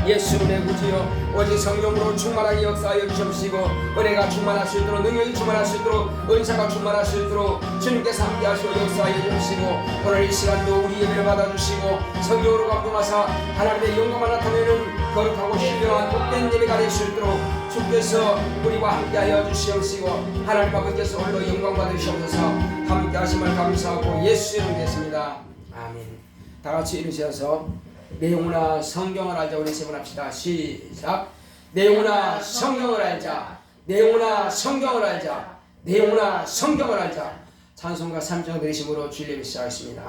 예수님의 구주여 오직 성령으로 충만하게 역사하여 주시옵시고 은혜가 충만할 수 있도록 능력이 충만할 수 있도록 은사가 충만할 수 있도록 주님께서 함께 하시고 역사하여 주시고 오늘 이 시간도 우리 예배를 받아주시고 성령으로 감동하사 하나님의 영광을 나타내는 거룩하고 신령한 복된 예배가 될 수 있도록 주께서 우리와 함께하여 주시옵시고 하나님 아버지께서 홀로 영광 받으시옵소서. 함께 하심을 감사하고 예수 이름으로 겠습니다. 아멘. 다같이 일으셔서 내 영혼아 성경을 알자. 우리 세 번 합시다. 시작. 내 영혼아 성경을 알자. 내 영혼아 성경을 알자. 내 영혼아 성경을 알자. 찬송가 3장 드리심으로 주일 예배 시작하겠습니다.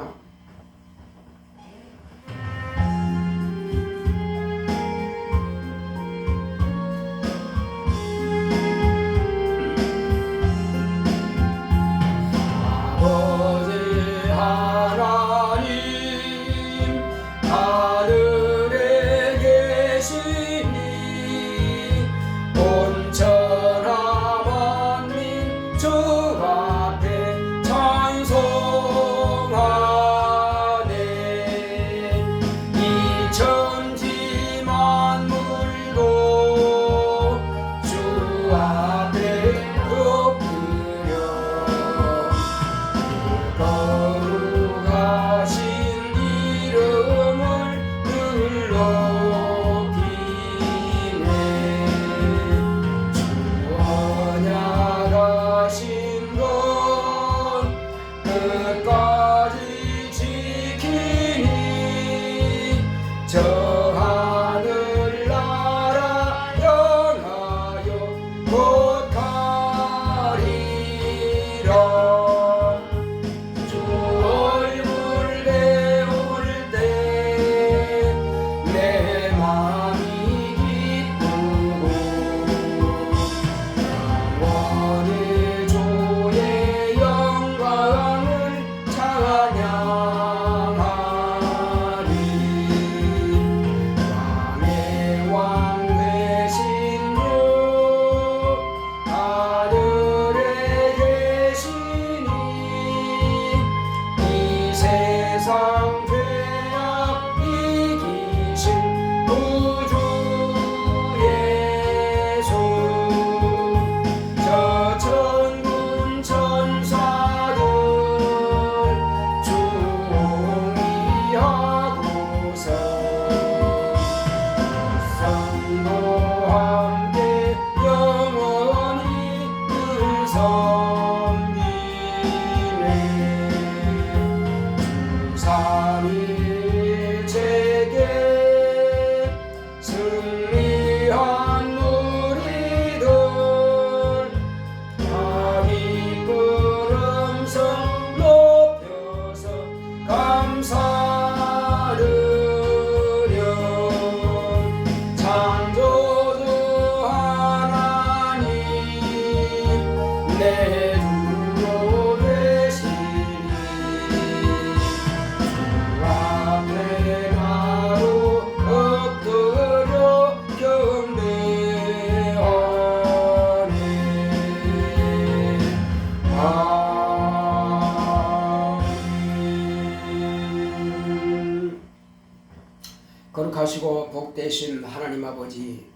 거룩하시고 복되신 하나님 아버지,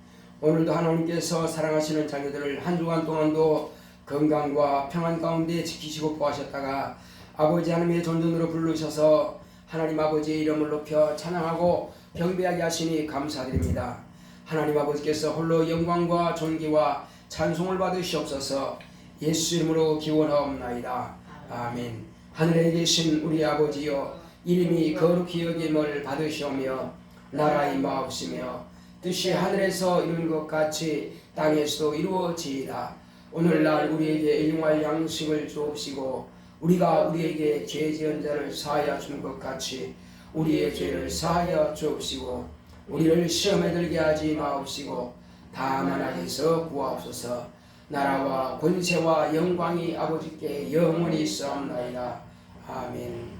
오늘도 하나님께서 사랑하시는 자녀들을 한 주간 동안도 건강과 평안 가운데 지키시고 보호하셨다가 아버지 하나님의 존전으로 부르셔서 하나님 아버지의 이름을 높여 찬양하고 경배하게 하시니 감사드립니다. 하나님 아버지께서 홀로 영광과 존귀와 찬송을 받으시옵소서. 예수 이름으로 기원하옵나이다. 아멘. 하늘에 계신 우리 아버지여, 이름이 거룩히 여김을 받으시오며 나라 임하옵시며 뜻이 하늘에서 이룬 것 같이 땅에서도 이루어지이다. 오늘날 우리에게 일용할 양식을 주옵시고 우리가 우리에게 죄 지은 자를 사하여 준 것 같이 우리의 죄를 사하여 주옵시고 우리를 시험에 들게 하지 마옵시고 다만 악에서 구하옵소서. 나라와 권세와 영광이 아버지께 영원히 있사옵나이다. 아멘.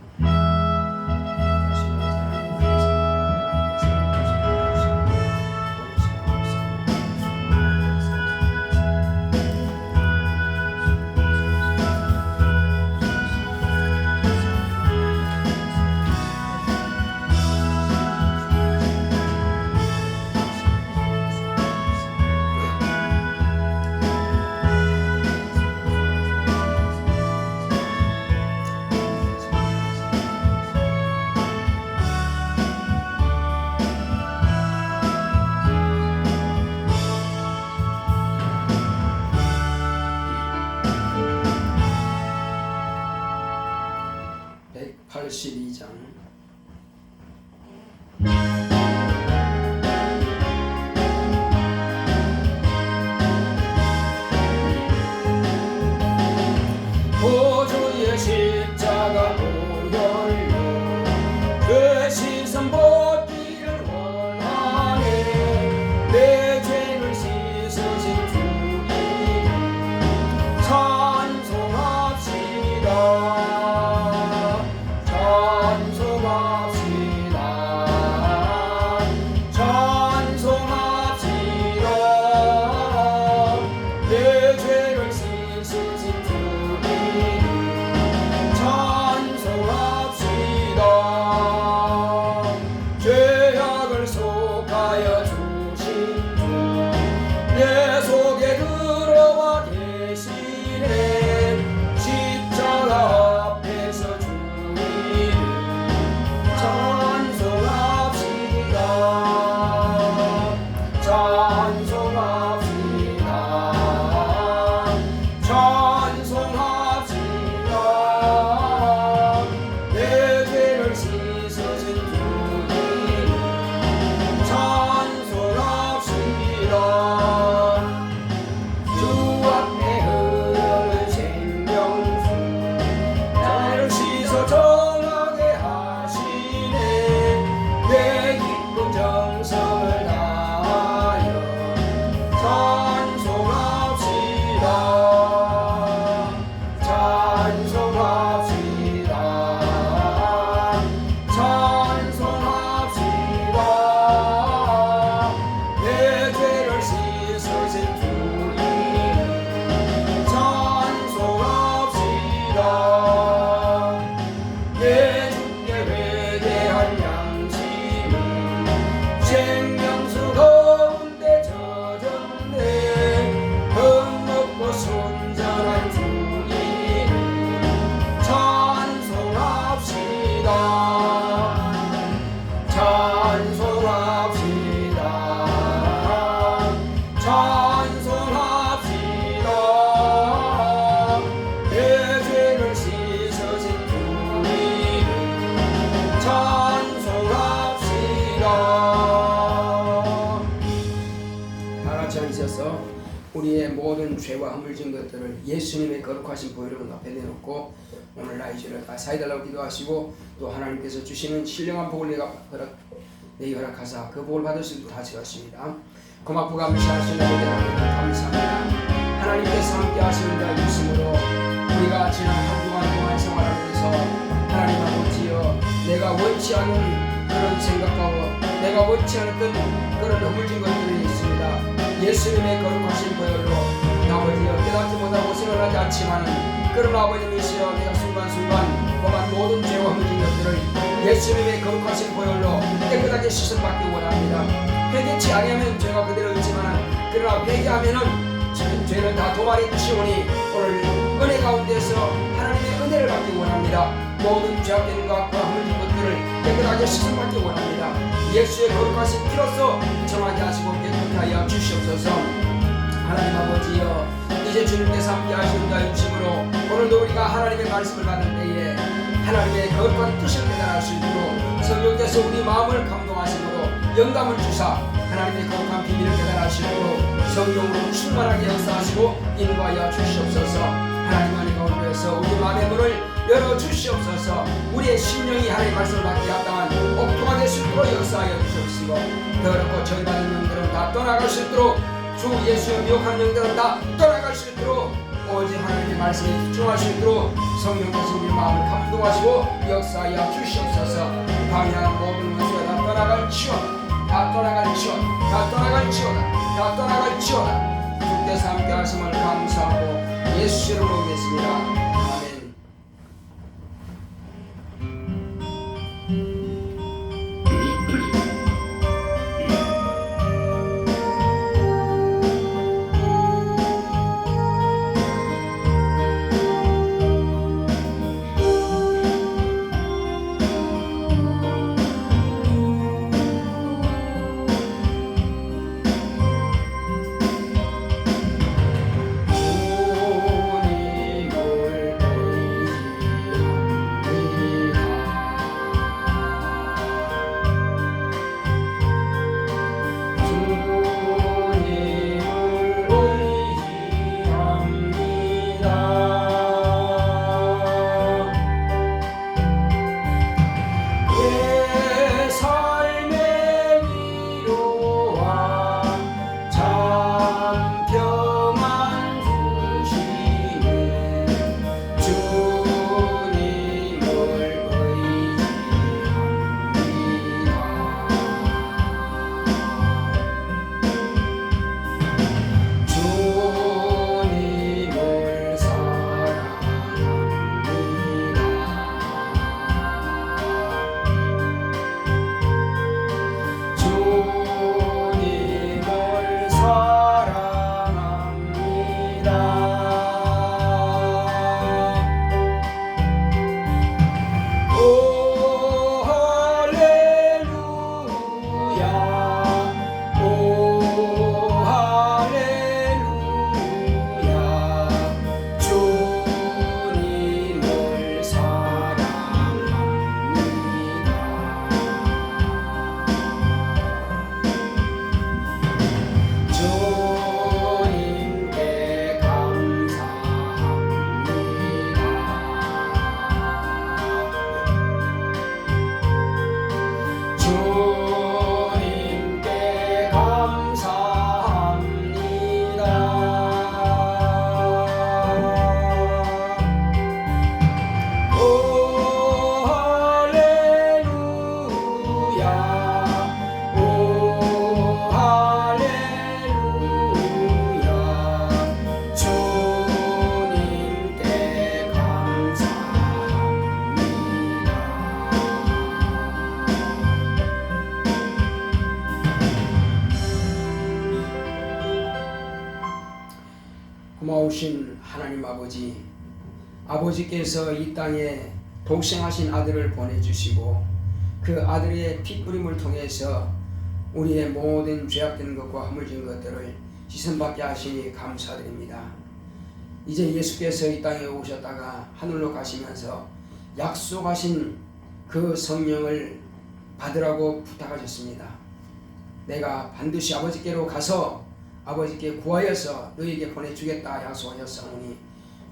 우리의 모든 죄와 허물진 것들을 예수님의 거룩하신 보혈로 앞에 내놓고 오늘 나의 죄를 다 사해달라고 기도하시고, 또 하나님께서 주시는 신령한 복을 내게 허락하사 그 복을 받을 수 있도록 하시겠습니다. 고맙고 감사하시는 아버지 하나님 감사합니다. 하나님께서 함께 하시는 자 있으므로 우리가 지난 한 주간 동안 생활하면서 하나님 아버지여, 내가 원치 않은 그런 생각하고 내가 원치 않았던 그런 허물진 것들이 있습니다. 예수님의 거룩하신 보혈로 아버지여, 깨닫지 못하고 생각하지 않지만 그런 아버지이시여, 내가 순간순간 범한 모든 죄와 허물진 것들을 예수님의 거룩하신 보혈로 깨끗하게 씻음받기 원합니다. 회개치 아니하면 죄가 그대로 있지만, 그러나 회개하면은 죄는 다 도말이 치우니 오늘 은혜 가운데서 하나님의 은혜를 받기 원합니다. 모든 죄악된 것과 허물진 것들을 깨끗하게 씻음받기 원합니다. 예수의 거룩하신 피로써 정하게 하시고 깨끗하게 하여 주시옵소서. 하나님 아버지여, 이제 주님께서 함께 하시는 자 유심으로 오늘도 우리가 하나님의 말씀을 받는 때에 하나님의 거룩한 뜻을 깨달을 수 있도록 성령께서 우리 마음을 감동하시므로 영감을 주사 하나님의 거룩한 비밀을 깨달으시도록 성령으로 충만하게 역사하시고 인도하여 주시옵소서. 하나님 안에 가운데서 우리 마음의 문을 열어주시옵소서. 우리의 심령이 하나님의 말씀을 받기 합당한 옥토가 될 수 있도록 역사하여 주시옵시고, 더럽고 저희받은 영들은 다 떠나갈 수 있도록, 주 예수의 미혹한 영들은 다 떠나갈 수 있도록, 오직 하나님의 말씀에 집중할 수 있도록 성령께서 우리 마음을 감동하시고 역사하여 주시옵소서. 방향한 모든 것을 다 떠나갈 치워다. 다 떠나갈 치워다. 다 떠나갈 치워다. 다 떠나갈 치워다. 주께서 함께 하심을 감사하고 예수 이름으로 오겠습니다. 아멘. 고마우신 하나님 아버지, 아버지께서 이 땅에 독생하신 아들을 보내주시고 그 아들의 피뿌림을 통해서 우리의 모든 죄악된 것과 허물진 것들을 씻음받게 하시니 감사드립니다. 이제 예수께서 이 땅에 오셨다가 하늘로 가시면서 약속하신 그 성령을 받으라고 부탁하셨습니다. 내가 반드시 아버지께로 가서 아버지께 구하여서 너희에게 보내주겠다 약속하셨사오니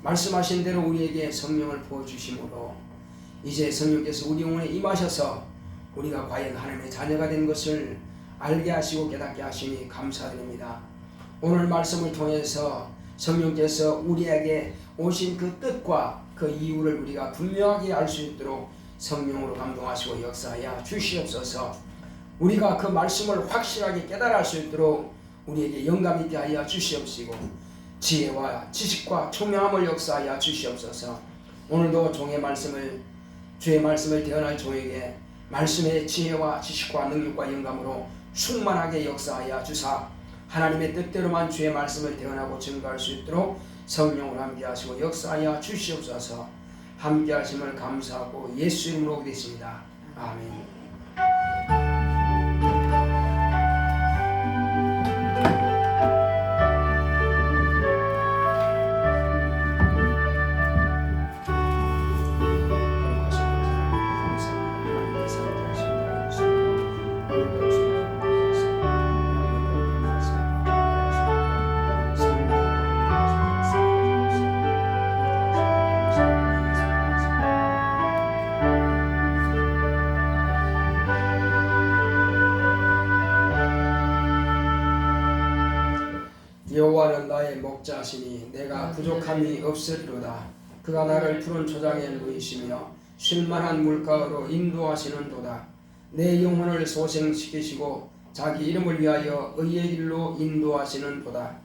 말씀하신 대로 우리에게 성령을 부어주심으로 이제 성령께서 우리 영혼에 임하셔서 우리가 과연 하나님의 자녀가 된 것을 알게 하시고 깨닫게 하시니 감사드립니다. 오늘 말씀을 통해서 성령께서 우리에게 오신 그 뜻과 그 이유를 우리가 분명하게 알 수 있도록 성령으로 감동하시고 역사하여 주시옵소서. 우리가 그 말씀을 확실하게 깨달을 수 있도록 우리에게 영감 있게 하여 주시옵시고 지혜와 지식과 총명함을 역사하여 주시옵소서. 오늘도 주의 말씀을 대언할 종에게 말씀의 지혜와 지식과 능력과 영감으로 충만하게 역사하여 주사 하나님의 뜻대로만 주의 말씀을 대언하고 증거할 수 있도록 성령으로 함께하시고 역사하여 주시옵소서. 함께하심을 감사하고 예수 이름으로 기도했습니다. 아멘. 여호와는 나의 목자시니 내가 부족함이 없으리로다. 그가 나를 푸른 초장에 누이시며 쉴만한 물가로 인도하시는도다. 내 영혼을 소생시키시고 자기 이름을 위하여 의의 길로 인도하시는도다.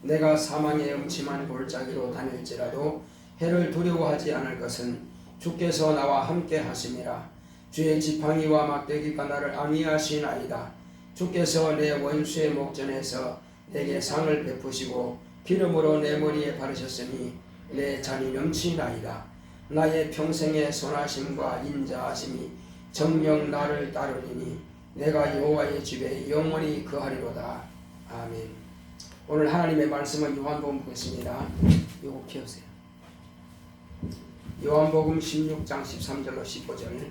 내가 사망의 음침한 골짜기로 다닐지라도 해를 두려워하지 않을 것은 주께서 나와 함께 하심이라. 주의 지팡이와 막대기가 나를 안위하시나이다. 주께서 내 원수의 목전에서 내게 상을 베푸시고 기름으로 내 머리에 바르셨으니 내 잔이 넘치나이다. 나의 평생의 선하심과 인자하심이 정녕 나를 따르리니 내가 여호와의 집에 영원히 거하리로다. 아멘. 오늘 하나님의 말씀은 요한복음 보겠습니다. 요거 켜주세요. 요한복음 16장 13절로 15절.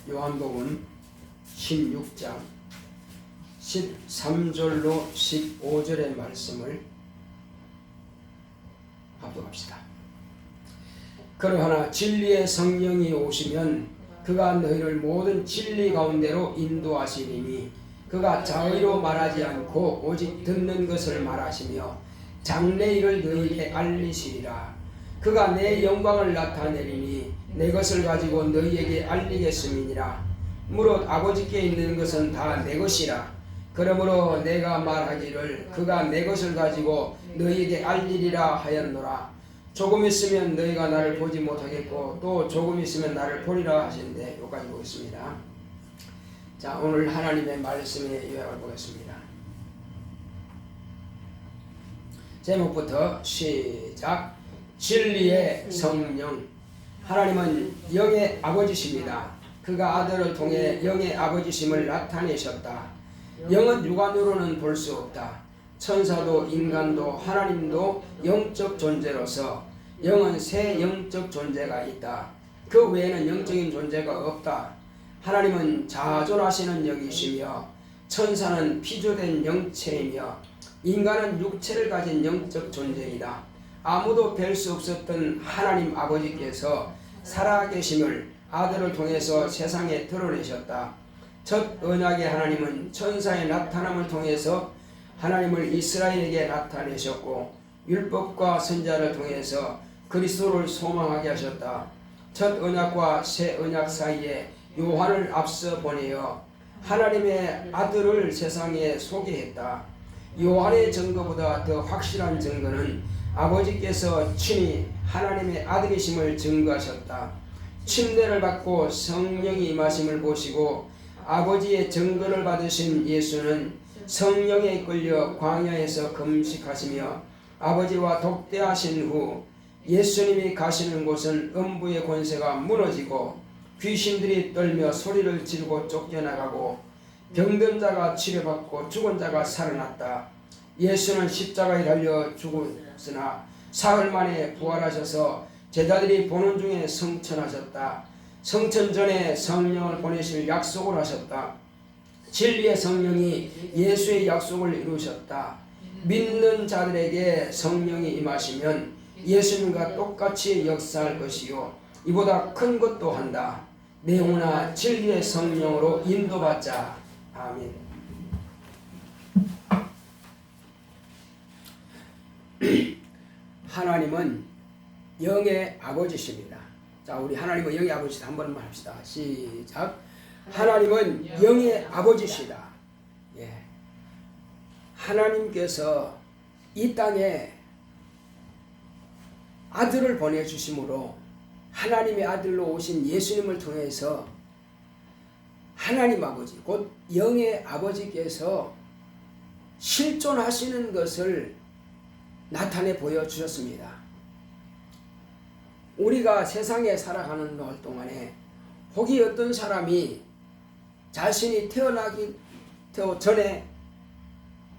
요한복음 16장 13절로 15절의 말씀을 합독합시다. 그러하나 진리의 성령이 오시면 그가 너희를 모든 진리 가운데로 인도하시리니 그가 자의로 말하지 않고 오직 듣는 것을 말하시며 장래 일을 너희에게 알리시리라. 그가 내 영광을 나타내리니 내 것을 가지고 너희에게 알리겠음이니라. 무릇 아버지께 있는 것은 다 내 것이라. 그러므로 내가 말하기를 그가 내 것을 가지고 너희에게 알리리라 하였노라. 조금 있으면 너희가 나를 보지 못하겠고 또 조금 있으면 나를 보리라 하신대. 여기까지 보겠습니다. 자, 오늘 하나님의 말씀의 요약을 보겠습니다. 제목부터 시작. 진리의 성령. 하나님은 영의 아버지십니다. 그가 아들을 통해 영의 아버지심을 나타내셨다. 영은 육안으로는 볼 수 없다. 천사도 인간도 하나님도 영적 존재로서 영은 새 영적 존재가 있다. 그 외에는 영적인 존재가 없다. 하나님은 자존하시는 영이시며 천사는 피조된 영체이며 인간은 육체를 가진 영적 존재이다. 아무도 뵐 수 없었던 하나님 아버지께서 살아계심을 아들을 통해서 세상에 드러내셨다. 첫 언약의 하나님은 천사의 나타남을 통해서 하나님을 이스라엘에게 나타내셨고 율법과 선지자를 통해서 그리스도를 소망하게 하셨다. 첫 언약과 새 언약 사이에 요한을 앞서 보내어 하나님의 아들을 세상에 소개했다. 요한의 증거보다 더 확실한 증거는 아버지께서 친히 하나님의 아들이심을 증거하셨다. 침례를 받고 성령이 임하심을 보시고 아버지의 증거를 받으신 예수는 성령에 이끌려 광야에서 금식하시며 아버지와 독대하신 후 예수님이 가시는 곳은 음부의 권세가 무너지고 귀신들이 떨며 소리를 지르고 쫓겨나가고 병든 자가 치료받고 죽은 자가 살아났다. 예수는 십자가에 달려 죽었으나 사흘 만에 부활하셔서 제자들이 보는 중에 성천하셨다. 성천 전에 성령을 보내실 약속을 하셨다. 진리의 성령이 예수의 약속을 이루셨다. 믿는 자들에게 성령이 임하시면 예수님과 똑같이 역사할 것이요 이보다 큰 것도 한다. 내오나 진리의 성령으로 인도받자. 아멘. 하나님은 영의 아버지십니다. 자, 우리 하나님은 영의 아버지다 한 번만 합시다. 시작. 하나님은 영의 아버지시다. 예. 하나님께서 이 땅에 아들을 보내주심으로 하나님의 아들로 오신 예수님을 통해서 하나님 아버지 곧 영의 아버지께서 실존하시는 것을 나타내 보여주셨습니다. 우리가 세상에 살아가는 동안에 혹이 어떤 사람이 자신이 태어나기 전에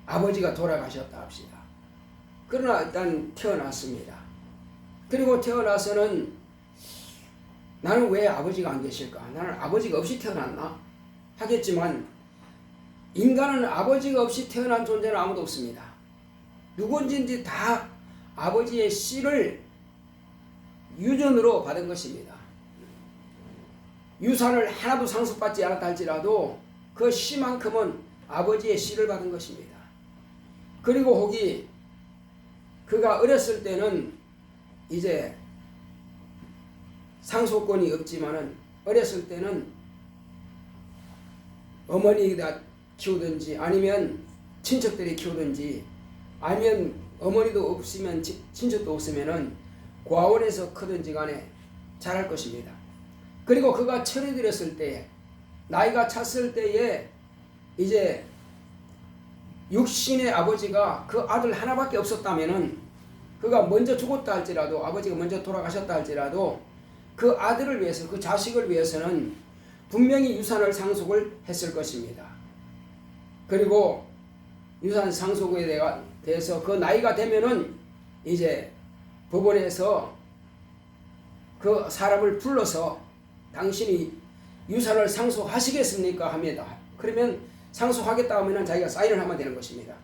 아버지가 돌아가셨다 합시다. 그러나 일단 태어났습니다. 그리고 태어나서는 나는 왜 아버지가 안 계실까? 나는 아버지가 없이 태어났나? 하겠지만 인간은 아버지가 없이 태어난 존재는 아무도 없습니다. 누군지 다 아버지의 씨를 유전으로 받은 것입니다. 유산을 하나도 상속받지 않았다 할지라도 그 씨만큼은 아버지의 씨를 받은 것입니다. 그리고 혹이 그가 어렸을 때는 이제 상속권이 없지만은 어렸을 때는 어머니가 키우든지 아니면 친척들이 키우든지 아니면 어머니도 없으면 친척도 없으면은 고아원에서 크든지 간에 자랄 것입니다. 그리고 그가 철이 들었을 때에 나이가 찼을 때에 이제 육신의 아버지가 그 아들 하나밖에 없었다면은 그가 먼저 죽었다 할지라도 아버지가 먼저 돌아가셨다 할지라도 그 아들을 위해서 그 자식을 위해서는 분명히 유산을 상속을 했을 것입니다. 그리고 유산 상속에 대해서 그 나이가 되면은 이제 법원에서 그 사람을 불러서 당신이 유산을 상속하시겠습니까? 합니다. 그러면 상속하겠다 하면 자기가 사인을 하면 되는 것입니다.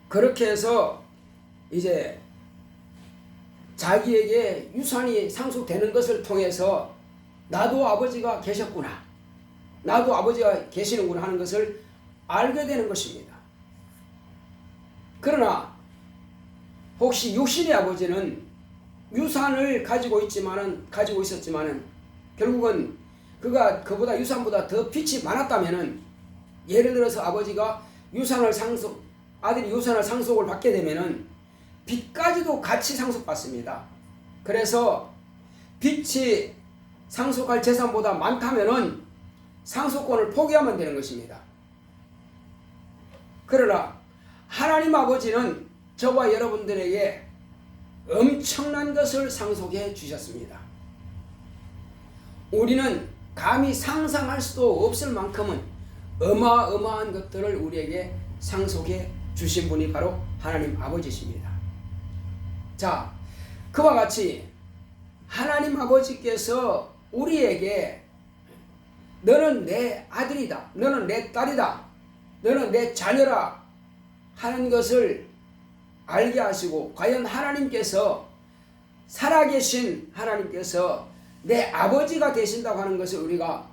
그렇게 해서 이제 자기에게 유산이 상속되는 것을 통해서 나도 아버지가 계셨구나, 나도 아버지가 계시는구나 하는 것을 알게 되는 것입니다. 그러나 혹시 육신의 아버지는 유산을 가지고 있었지만은 결국은 그가 그보다 유산보다 더 빚이 많았다면은 예를 들어서 아버지가 아들이 유산을 상속을 받게 되면은 빚까지도 같이 상속받습니다. 그래서 빚이 상속할 재산보다 많다면은 상속권을 포기하면 되는 것입니다. 그러나 하나님 아버지는 저와 여러분들에게 엄청난 것을 상속해 주셨습니다. 우리는 감히 상상할 수도 없을 만큼은 어마어마한 것들을 우리에게 상속해 주신 분이 바로 하나님 아버지십니다. 자, 그와 같이 하나님 아버지께서 우리에게 너는 내 아들이다, 너는 내 딸이다, 너는 내 자녀라 하는 것을 알게 하시고, 과연 하나님께서 살아계신 하나님께서 내 아버지가 되신다고 하는 것을 우리가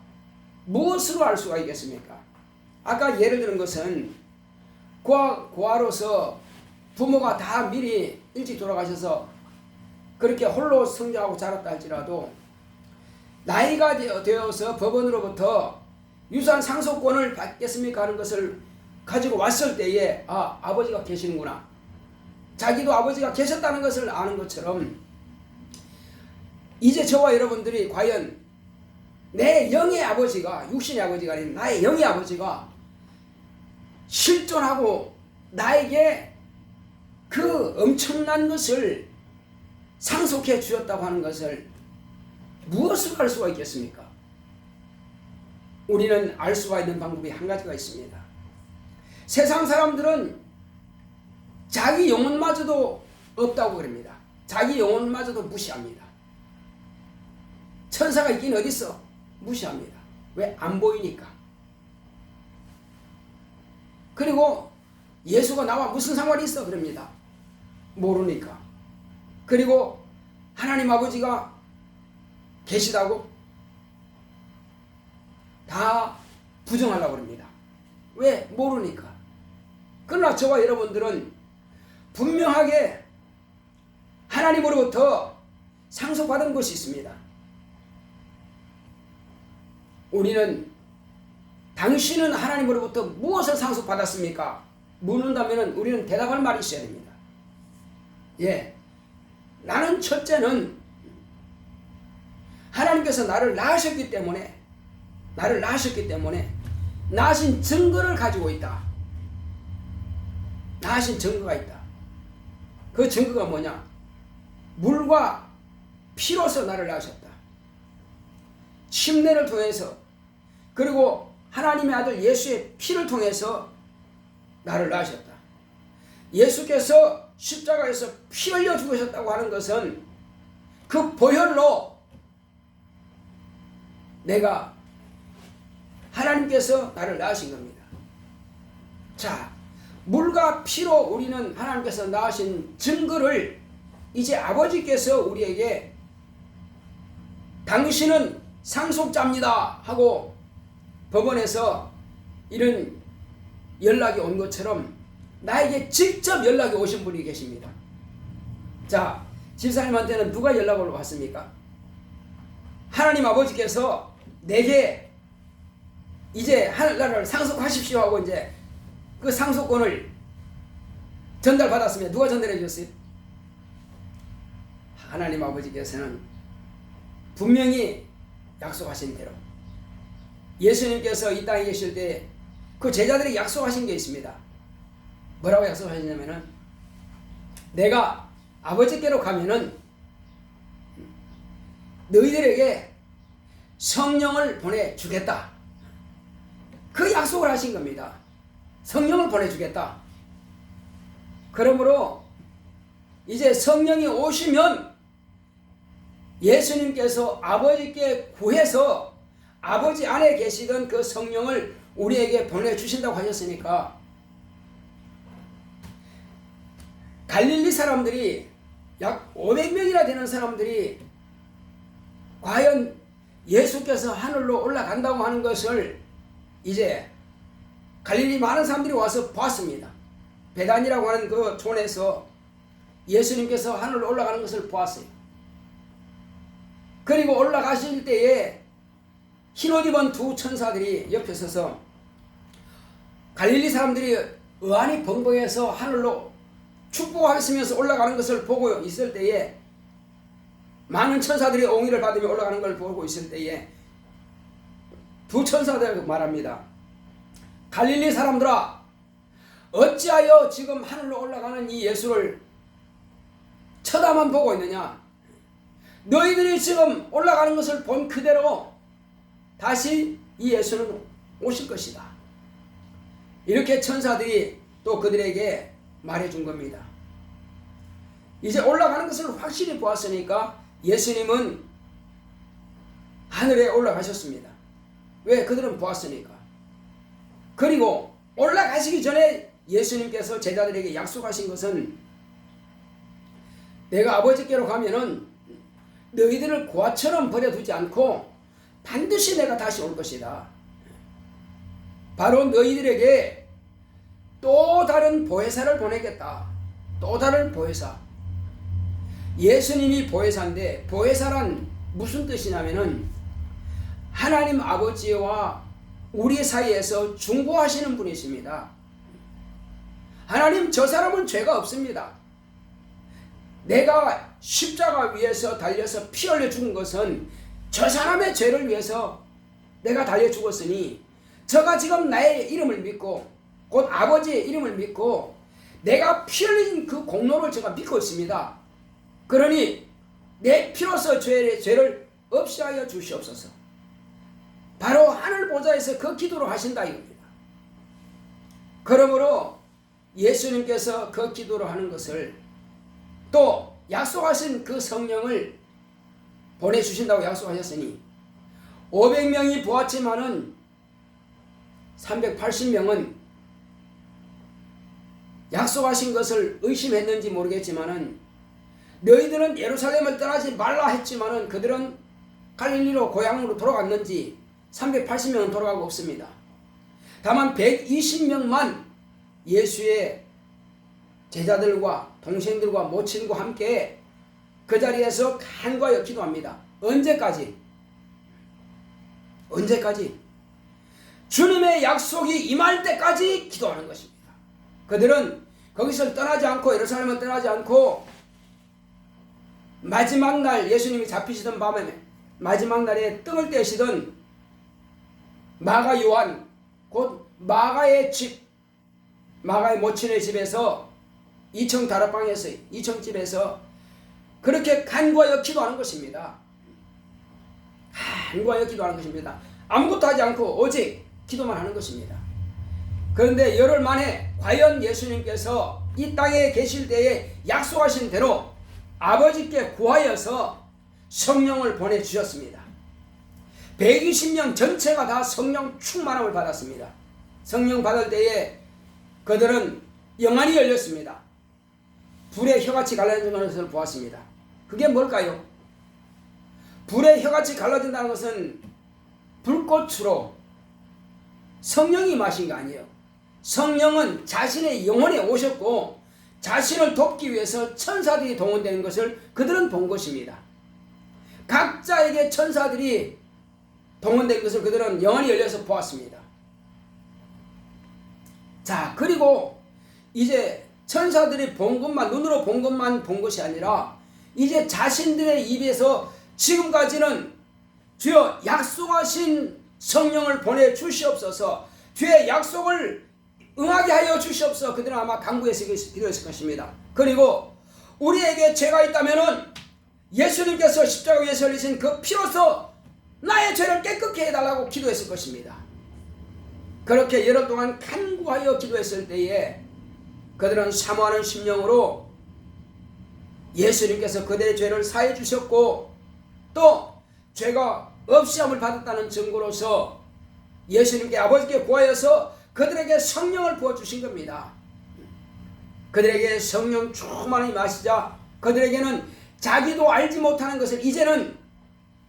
무엇으로 알 수가 있겠습니까? 아까 예를 드는 것은 고아로서 부모가 다 미리 일찍 돌아가셔서 그렇게 홀로 성장하고 자랐다 할지라도 나이가 되어서 법원으로부터 유산 상속권을 받겠습니까 하는 것을 가지고 왔을 때에 아버지가 계시는구나, 자기도 아버지가 계셨다는 것을 아는 것처럼 이제 저와 여러분들이 과연 내 영의 아버지가, 육신의 아버지가 아닌 나의 영의 아버지가 실존하고 나에게 그 엄청난 것을 상속해 주었다고 하는 것을 무엇으로 알 수가 있겠습니까? 우리는 알 수가 있는 방법이 한 가지가 있습니다. 세상 사람들은 자기 영혼마저도 없다고 그럽니다. 자기 영혼마저도 무시합니다. 천사가 있긴 어디 있어? 무시합니다. 왜? 안 보이니까. 그리고 예수가 나와 무슨 상관이 있어? 그럽니다. 모르니까. 그리고 하나님 아버지가 계시다고 다 부정하려고 합니다. 왜? 모르니까. 그러나 저와 여러분들은 분명하게 하나님으로부터 상속받은 것이 있습니다. 우리는 당신은 하나님으로부터 무엇을 상속받았습니까? 묻는다면 우리는 대답할 말이 있어야 됩니다. 예, 나는 첫째는 하나님께서 나를 낳으셨기 때문에 낳으신 증거를 가지고 있다. 낳으신 증거가 있다. 그 증거가 뭐냐? 물과 피로서 나를 낳으셨다. 침례를 통해서, 그리고 하나님의 아들 예수의 피를 통해서 나를 낳으셨다. 예수께서 십자가에서 피 흘려 죽으셨다고 하는 것은 그 보혈로 내가 하나님께서 나를 낳으신 겁니다. 자, 물과 피로 우리는 하나님께서 낳으신 증거를 이제 아버지께서 우리에게 당신은 상속자입니다 하고 법원에서 이런 연락이 온 것처럼 나에게 직접 연락이 오신 분이 계십니다. 자, 집사님한테는 누가 연락을 왔습니까? 하나님 아버지께서 내게 이제 하늘나라를 상속하십시오 하고 이제 그 상속권을 전달받았으면 누가 전달해 주셨어요? 하나님 아버지께서는 분명히 약속하신 대로 예수님께서 이 땅에 계실 때 그 제자들이 약속하신 게 있습니다. 뭐라고 약속하셨냐면은 내가 아버지께로 가면은 너희들에게 성령을 보내주겠다. 그 약속을 하신 겁니다. 성령을 보내주겠다. 그러므로 이제 성령이 오시면 예수님께서 아버지께 구해서 아버지 안에 계시던 그 성령을 우리에게 보내주신다고 하셨으니까 갈릴리 사람들이 약 500명이나 되는 사람들이 과연 예수께서 하늘로 올라간다고 하는 것을 이제 갈릴리 많은 사람들이 와서 보았습니다. 베단이라고 하는 그 촌에서 예수님께서 하늘로 올라가는 것을 보았어요. 그리고 올라가실 때에 흰옷 입은 두 천사들이 옆에 서서 갈릴리 사람들이 의안이 벙벙해서 하늘로 축복하시면서 올라가는 것을 보고 있을 때에 많은 천사들이 옹의를 받으며 올라가는 걸 보고 있을 때에 두 천사들이 말합니다. 갈릴리 사람들아, 어찌하여 지금 하늘로 올라가는 이 예수를 쳐다만 보고 있느냐? 너희들이 지금 올라가는 것을 본 그대로 다시 이 예수는 오실 것이다. 이렇게 천사들이 또 그들에게 말해준 겁니다. 이제 올라가는 것을 확실히 보았으니까 예수님은 하늘에 올라가셨습니다. 왜? 그들은 보았으니까. 그리고 올라가시기 전에 예수님께서 제자들에게 약속하신 것은 내가 아버지께로 가면은 너희들을 고아처럼 버려두지 않고 반드시 내가 다시 올 것이다. 바로 너희들에게 또 다른 보혜사를 보내겠다. 또 다른 보혜사. 예수님이 보혜사인데 보혜사란 무슨 뜻이냐면은 하나님 아버지와 우리 사이에서 중보하시는 분이십니다. 하나님, 저 사람은 죄가 없습니다. 내가 십자가 위에서 달려서 피 흘려 죽은 것은 저 사람의 죄를 위해서 내가 달려 죽었으니 저가 지금 나의 이름을 믿고 곧 아버지의 이름을 믿고 내가 피 흘린 그 공로를 제가 믿고 있습니다. 그러니 내 피로서 죄를 없이 하여 주시옵소서. 바로 하늘 보좌에서 그 기도를 하신다 이겁니다. 그러므로 예수님께서 그 기도를 하는 것을 또 약속하신 그 성령을 보내주신다고 약속하셨으니 500명이 보았지만은 380명은 약속하신 것을 의심했는지 모르겠지만은 너희들은 예루살렘을 떠나지 말라 했지만은 그들은 갈릴리로 고향으로 돌아갔는지 380명은 돌아가고 없습니다. 다만 120명만 예수의 제자들과 동생들과 모친과 함께 그 자리에서 간과하여 기도합니다. 언제까지? 주님의 약속이 임할 때까지 기도하는 것입니다. 그들은 거기서 떠나지 않고 예루살렘은 떠나지 않고 마지막 날 예수님이 잡히시던 밤에 마지막 날에 떡을 떼시던 마가 요한 곧 마가의 집 마가의 모친의 집에서 2층 다락방에서 2층 집에서 그렇게 간구하여 기도하는 것입니다. 간구하여 기도하는 것입니다. 아무것도 하지 않고 오직 기도만 하는 것입니다. 그런데 열흘 만에 과연 예수님께서 이 땅에 계실 때에 약속하신 대로 아버지께 구하여서 성령을 보내주셨습니다. 120명 전체가 다 성령 충만함을 받았습니다. 성령 받을 때에 그들은 영안이 열렸습니다. 불의 혀같이 갈라지는 것을 보았습니다. 그게 뭘까요? 불의 혀같이 갈라진다는 것은 불꽃으로 성령이 마신 거 아니에요. 성령은 자신의 영혼에 오셨고 자신을 돕기 위해서 천사들이 동원되는 것을 그들은 본 것입니다. 각자에게 천사들이 동원된 것을 그들은 영안이 열려서 보았습니다. 자, 그리고 이제 천사들이 본 것만, 눈으로 본 것만 본 것이 아니라 이제 자신들의 입에서 지금까지는 주여 약속하신 성령을 보내주시옵소서, 주의 약속을 응하게 하여 주시옵소서. 그들은 아마 간구해서 기도했을 것입니다. 그리고 우리에게 죄가 있다면은 예수님께서 십자가 위에서 흘리신 그 피로서 나의 죄를 깨끗게 해달라고 기도했을 것입니다. 그렇게 열흘 동안 간구하여 기도했을 때에 그들은 사모하는 심령으로 예수님께서 그들의 죄를 사해 주셨고 또 죄가 없이함을 받았다는 증거로서 예수님께 아버지께 구하여서 그들에게 성령을 부어주신 겁니다. 그들에게 성령 충만히 마시자 그들에게는 자기도 알지 못하는 것을 이제는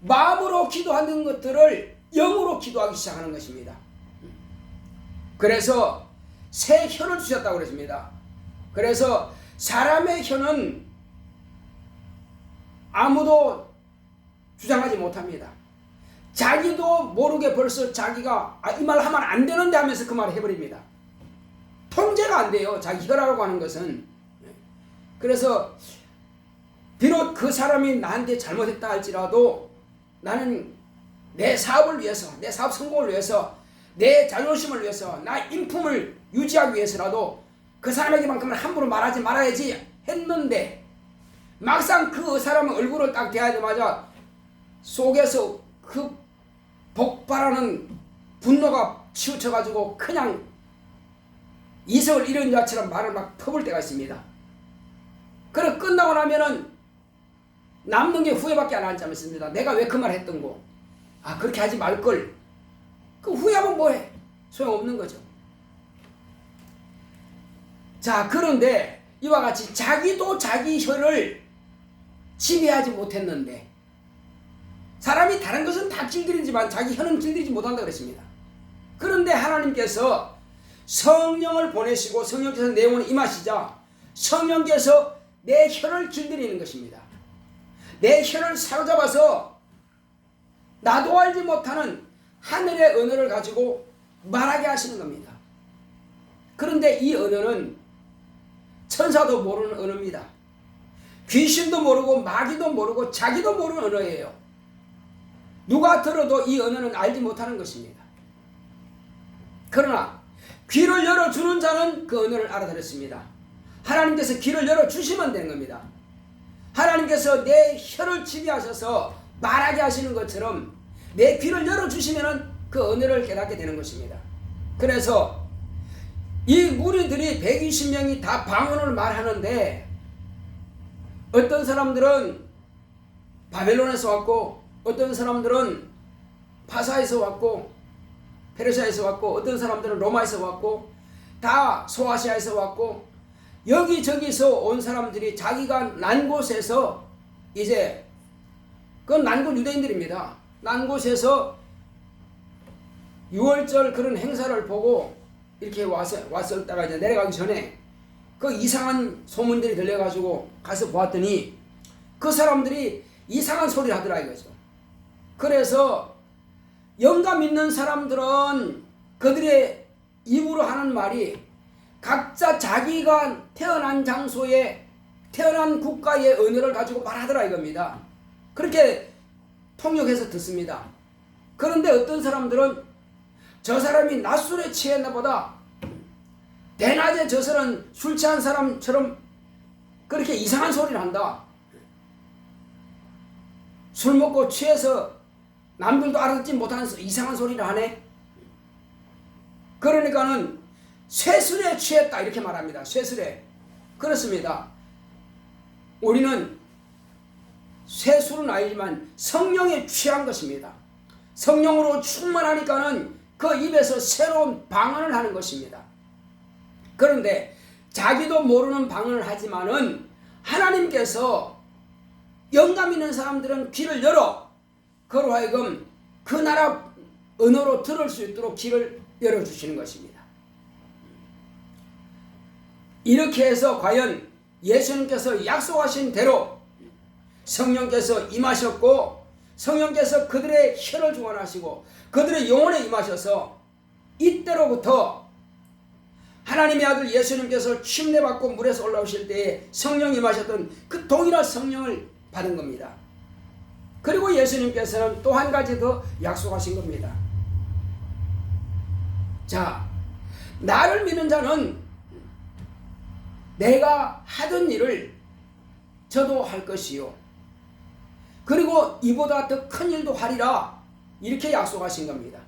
마음으로 기도하는 것들을 영으로 기도하기 시작하는 것입니다. 그래서 새 혀를 주셨다고 그랬습니다. 그래서 사람의 혀는 아무도 주장하지 못합니다. 자기도 모르게 벌써 자기가 이 말 하면 안 되는데 하면서 그 말을 해버립니다. 통제가 안 돼요. 자기 혀라고 하는 것은. 그래서 비록 그 사람이 나한테 잘못했다 할지라도 나는 내 사업을 위해서, 내 사업 성공을 위해서, 내 자존심을 위해서, 나의 인품을 유지하기 위해서라도 그 사람에게만큼은 함부로 말하지 말아야지 했는데 막상 그 사람의 얼굴을 딱 대하자마자 속에서 그 폭발하는 분노가 치우쳐가지고 그냥 이성을 잃은 자처럼 말을 막 퍼볼 때가 있습니다. 그래 끝나고 나면은 남는 게 후회밖에 안 하지 않습니다. 내가 왜 그 말 했던 거? 아, 그렇게 하지 말걸. 그 후회하면 뭐해? 소용없는 거죠. 자, 그런데 이와 같이 자기도 자기 혀를 지배하지 못했는데 사람이 다른 것은 다 길들이지만 자기 혀는 길들이지 못한다 그랬습니다. 그런데 하나님께서 성령을 보내시고 성령께서 내 영혼에 임하시자 성령께서 내 혀를 길들이는 것입니다. 내 혀를 사로잡아서 나도 알지 못하는 하늘의 언어를 가지고 말하게 하시는 겁니다. 그런데 이 언어는 천사도 모르는 언어입니다. 귀신도 모르고 마귀도 모르고 자기도 모르는 언어예요. 누가 들어도 이 언어는 알지 못하는 것입니다. 그러나 귀를 열어주는 자는 그 언어를 알아들었습니다. 하나님께서 귀를 열어주시면 되는 겁니다. 하나님께서 내 혀를 지배하셔서 말하게 하시는 것처럼 내 귀를 열어주시면 그 언어를 깨닫게 되는 것입니다. 그래서 이 무리들이 120명이 다 방언을 말하는데 어떤 사람들은 바벨론에서 왔고 어떤 사람들은 파사에서 왔고 페르시아에서 왔고 어떤 사람들은 로마에서 왔고 다 소아시아에서 왔고 여기저기서 온 사람들이 자기가 난 곳에서 이제 그건 난곳 유대인들입니다. 난 곳에서 6월절 그런 행사를 보고 이렇게 왔었다가 이제 내려가기 전에 그 이상한 소문들이 들려가지고 가서 보았더니 그 사람들이 이상한 소리를 하더라 이거죠. 그래서 영감 있는 사람들은 그들의 입으로 하는 말이 각자 자기가 태어난 장소에 태어난 국가의 언어를 가지고 말하더라 이겁니다. 그렇게 통역해서 듣습니다. 그런데 어떤 사람들은 저 사람이 낮술에 취했나 보다 대낮에 저 사람 술 취한 사람처럼 그렇게 이상한 소리를 한다. 술 먹고 취해서 남들도 알아듣지 못하는 이상한 소리를 하네. 그러니까는 쇠술에 취했다 이렇게 말합니다. 쇠술에. 그렇습니다. 우리는 쇠술은 아니지만 성령에 취한 것입니다. 성령으로 충만하니까는 그 입에서 새로운 방언을 하는 것입니다. 그런데 자기도 모르는 방언을 하지만은 하나님께서 영감 있는 사람들은 귀를 열어 그로 하여금 그 나라 언어로 들을 수 있도록 귀를 열어주시는 것입니다. 이렇게 해서 과연 예수님께서 약속하신 대로 성령께서 임하셨고 성령께서 그들의 혀를 주관하시고 그들의 영혼에 임하셔서 이때로부터 하나님의 아들 예수님께서 침례받고 물에서 올라오실 때에 성령이 임하셨던 그 동일한 성령을 받은 겁니다. 그리고 예수님께서는 또 한 가지 더 약속하신 겁니다. 자, 나를 믿는 자는 내가 하던 일을 저도 할 것이요 그리고 이보다 더 큰 일도 하리라 이렇게 약속하신 겁니다.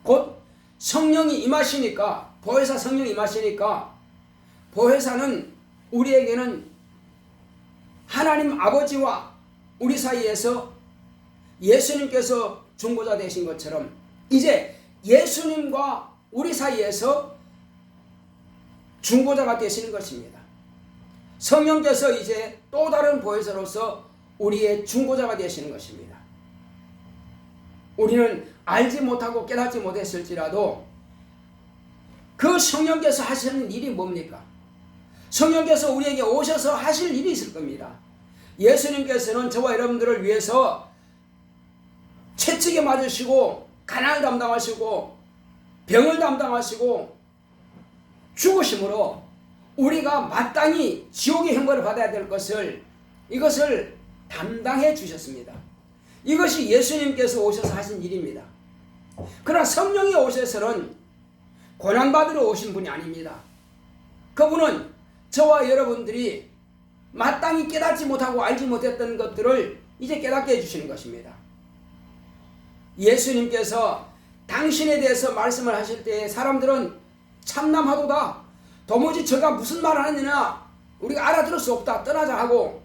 곧 성령이 임하시니까 보혜사 성령이 임하시니까 보혜사는 우리에게는 하나님 아버지와 우리 사이에서 예수님께서 중보자 되신 것처럼 이제 예수님과 우리 사이에서 중보자가 되시는 것입니다. 성령께서 이제 또 다른 보혜사로서 우리의 중보자가 되시는 것입니다. 우리는 알지 못하고 깨닫지 못했을지라도 그 성령께서 하시는 일이 뭡니까? 성령께서 우리에게 오셔서 하실 일이 있을 겁니다. 예수님께서는 저와 여러분들을 위해서 채찍에 맞으시고 가난을 담당하시고 병을 담당하시고 죽으심으로 우리가 마땅히 지옥의 형벌을 받아야 될 것을 이것을 담당해 주셨습니다. 이것이 예수님께서 오셔서 하신 일입니다. 그러나 성령이 오셔서는 고난받으러 오신 분이 아닙니다. 그분은 저와 여러분들이 마땅히 깨닫지 못하고 알지 못했던 것들을 이제 깨닫게 해주시는 것입니다. 예수님께서 당신에 대해서 말씀을 하실 때 사람들은 참남하도다. 도무지 저가 무슨 말을 하느냐 우리가 알아들을 수 없다. 떠나자 하고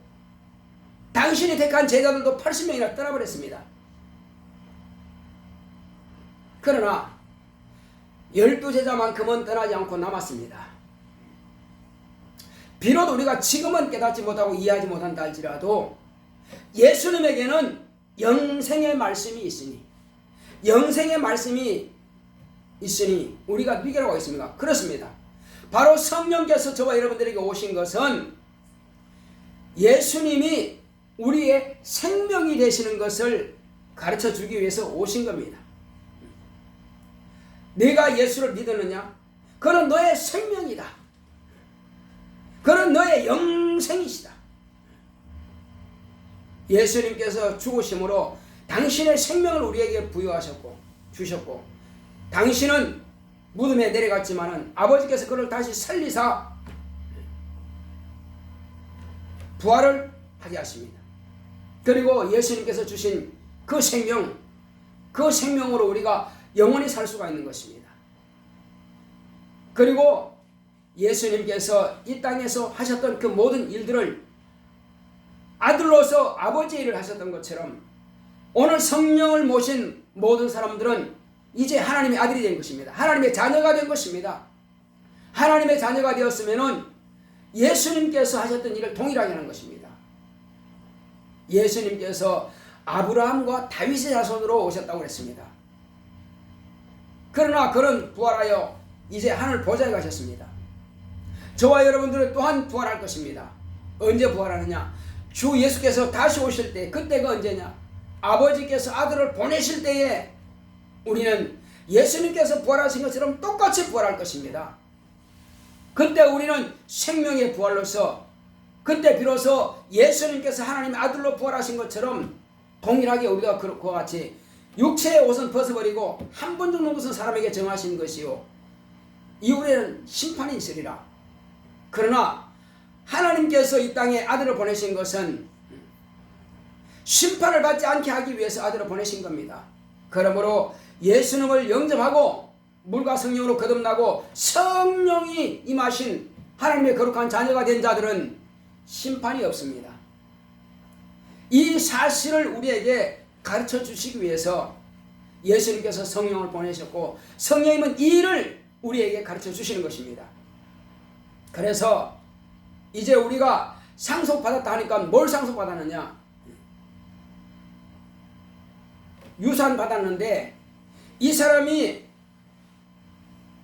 당신이 택한 제자들도 80명이나 떠나버렸습니다. 그러나 12제자만큼은 떠나지 않고 남았습니다. 비록 우리가 지금은 깨닫지 못하고 이해하지 못한다 할지라도 예수님에게는 영생의 말씀이 있으니 영생의 말씀이 있으니 우리가 누구라고 하겠습니까? 그렇습니다. 바로 성령께서 저와 여러분들에게 오신 것은 예수님이 우리의 생명이 되시는 것을 가르쳐 주기 위해서 오신 겁니다. 네가 예수를 믿었느냐? 그는 너의 생명이다. 그는 너의 영생이시다. 예수님께서 죽으심으로 당신의 생명을 우리에게 부여하셨고 주셨고 당신은 무덤에 내려갔지만은 아버지께서 그를 다시 살리사 부활을 하게 하십니다. 그리고 예수님께서 주신 그 생명, 그 생명으로 우리가 영원히 살 수가 있는 것입니다. 그리고 예수님께서 이 땅에서 하셨던 그 모든 일들을 아들로서 아버지의 일을 하셨던 것처럼 오늘 성령을 모신 모든 사람들은 이제 하나님의 아들이 된 것입니다. 하나님의 자녀가 된 것입니다. 하나님의 자녀가 되었으면은 예수님께서 하셨던 일을 동일하게 하는 것입니다. 예수님께서 아브라함과 다윗의 자손으로 오셨다고 했습니다. 그러나 그는 부활하여 이제 하늘 보좌에 가셨습니다. 저와 여러분들은 또한 부활할 것입니다. 언제 부활하느냐? 주 예수께서 다시 오실 때, 그때가 언제냐? 아버지께서 아들을 보내실 때에 우리는 예수님께서 부활하신 것처럼 똑같이 부활할 것입니다. 그때 우리는 생명의 부활로서, 그때 비로소 예수님께서 하나님의 아들로 부활하신 것처럼 동일하게 우리가 그와 같이 육체의 옷은 벗어버리고 한 번 죽는 것은 사람에게 정하신 것이요 이후에는 심판이 있으리라. 그러나 하나님께서 이 땅에 아들을 보내신 것은 심판을 받지 않게 하기 위해서 아들을 보내신 겁니다. 그러므로 예수님을 영접하고 물과 성령으로 거듭나고 성령이 임하신 하나님의 거룩한 자녀가 된 자들은 심판이 없습니다. 이 사실을 우리에게 가르쳐 주시기 위해서 예수님께서 성령을 보내셨고 성령님은 이 일을 우리에게 가르쳐 주시는 것입니다. 그래서 이제 우리가 상속받았다 하니까 뭘 상속받았느냐? 유산 받았는데 이 사람이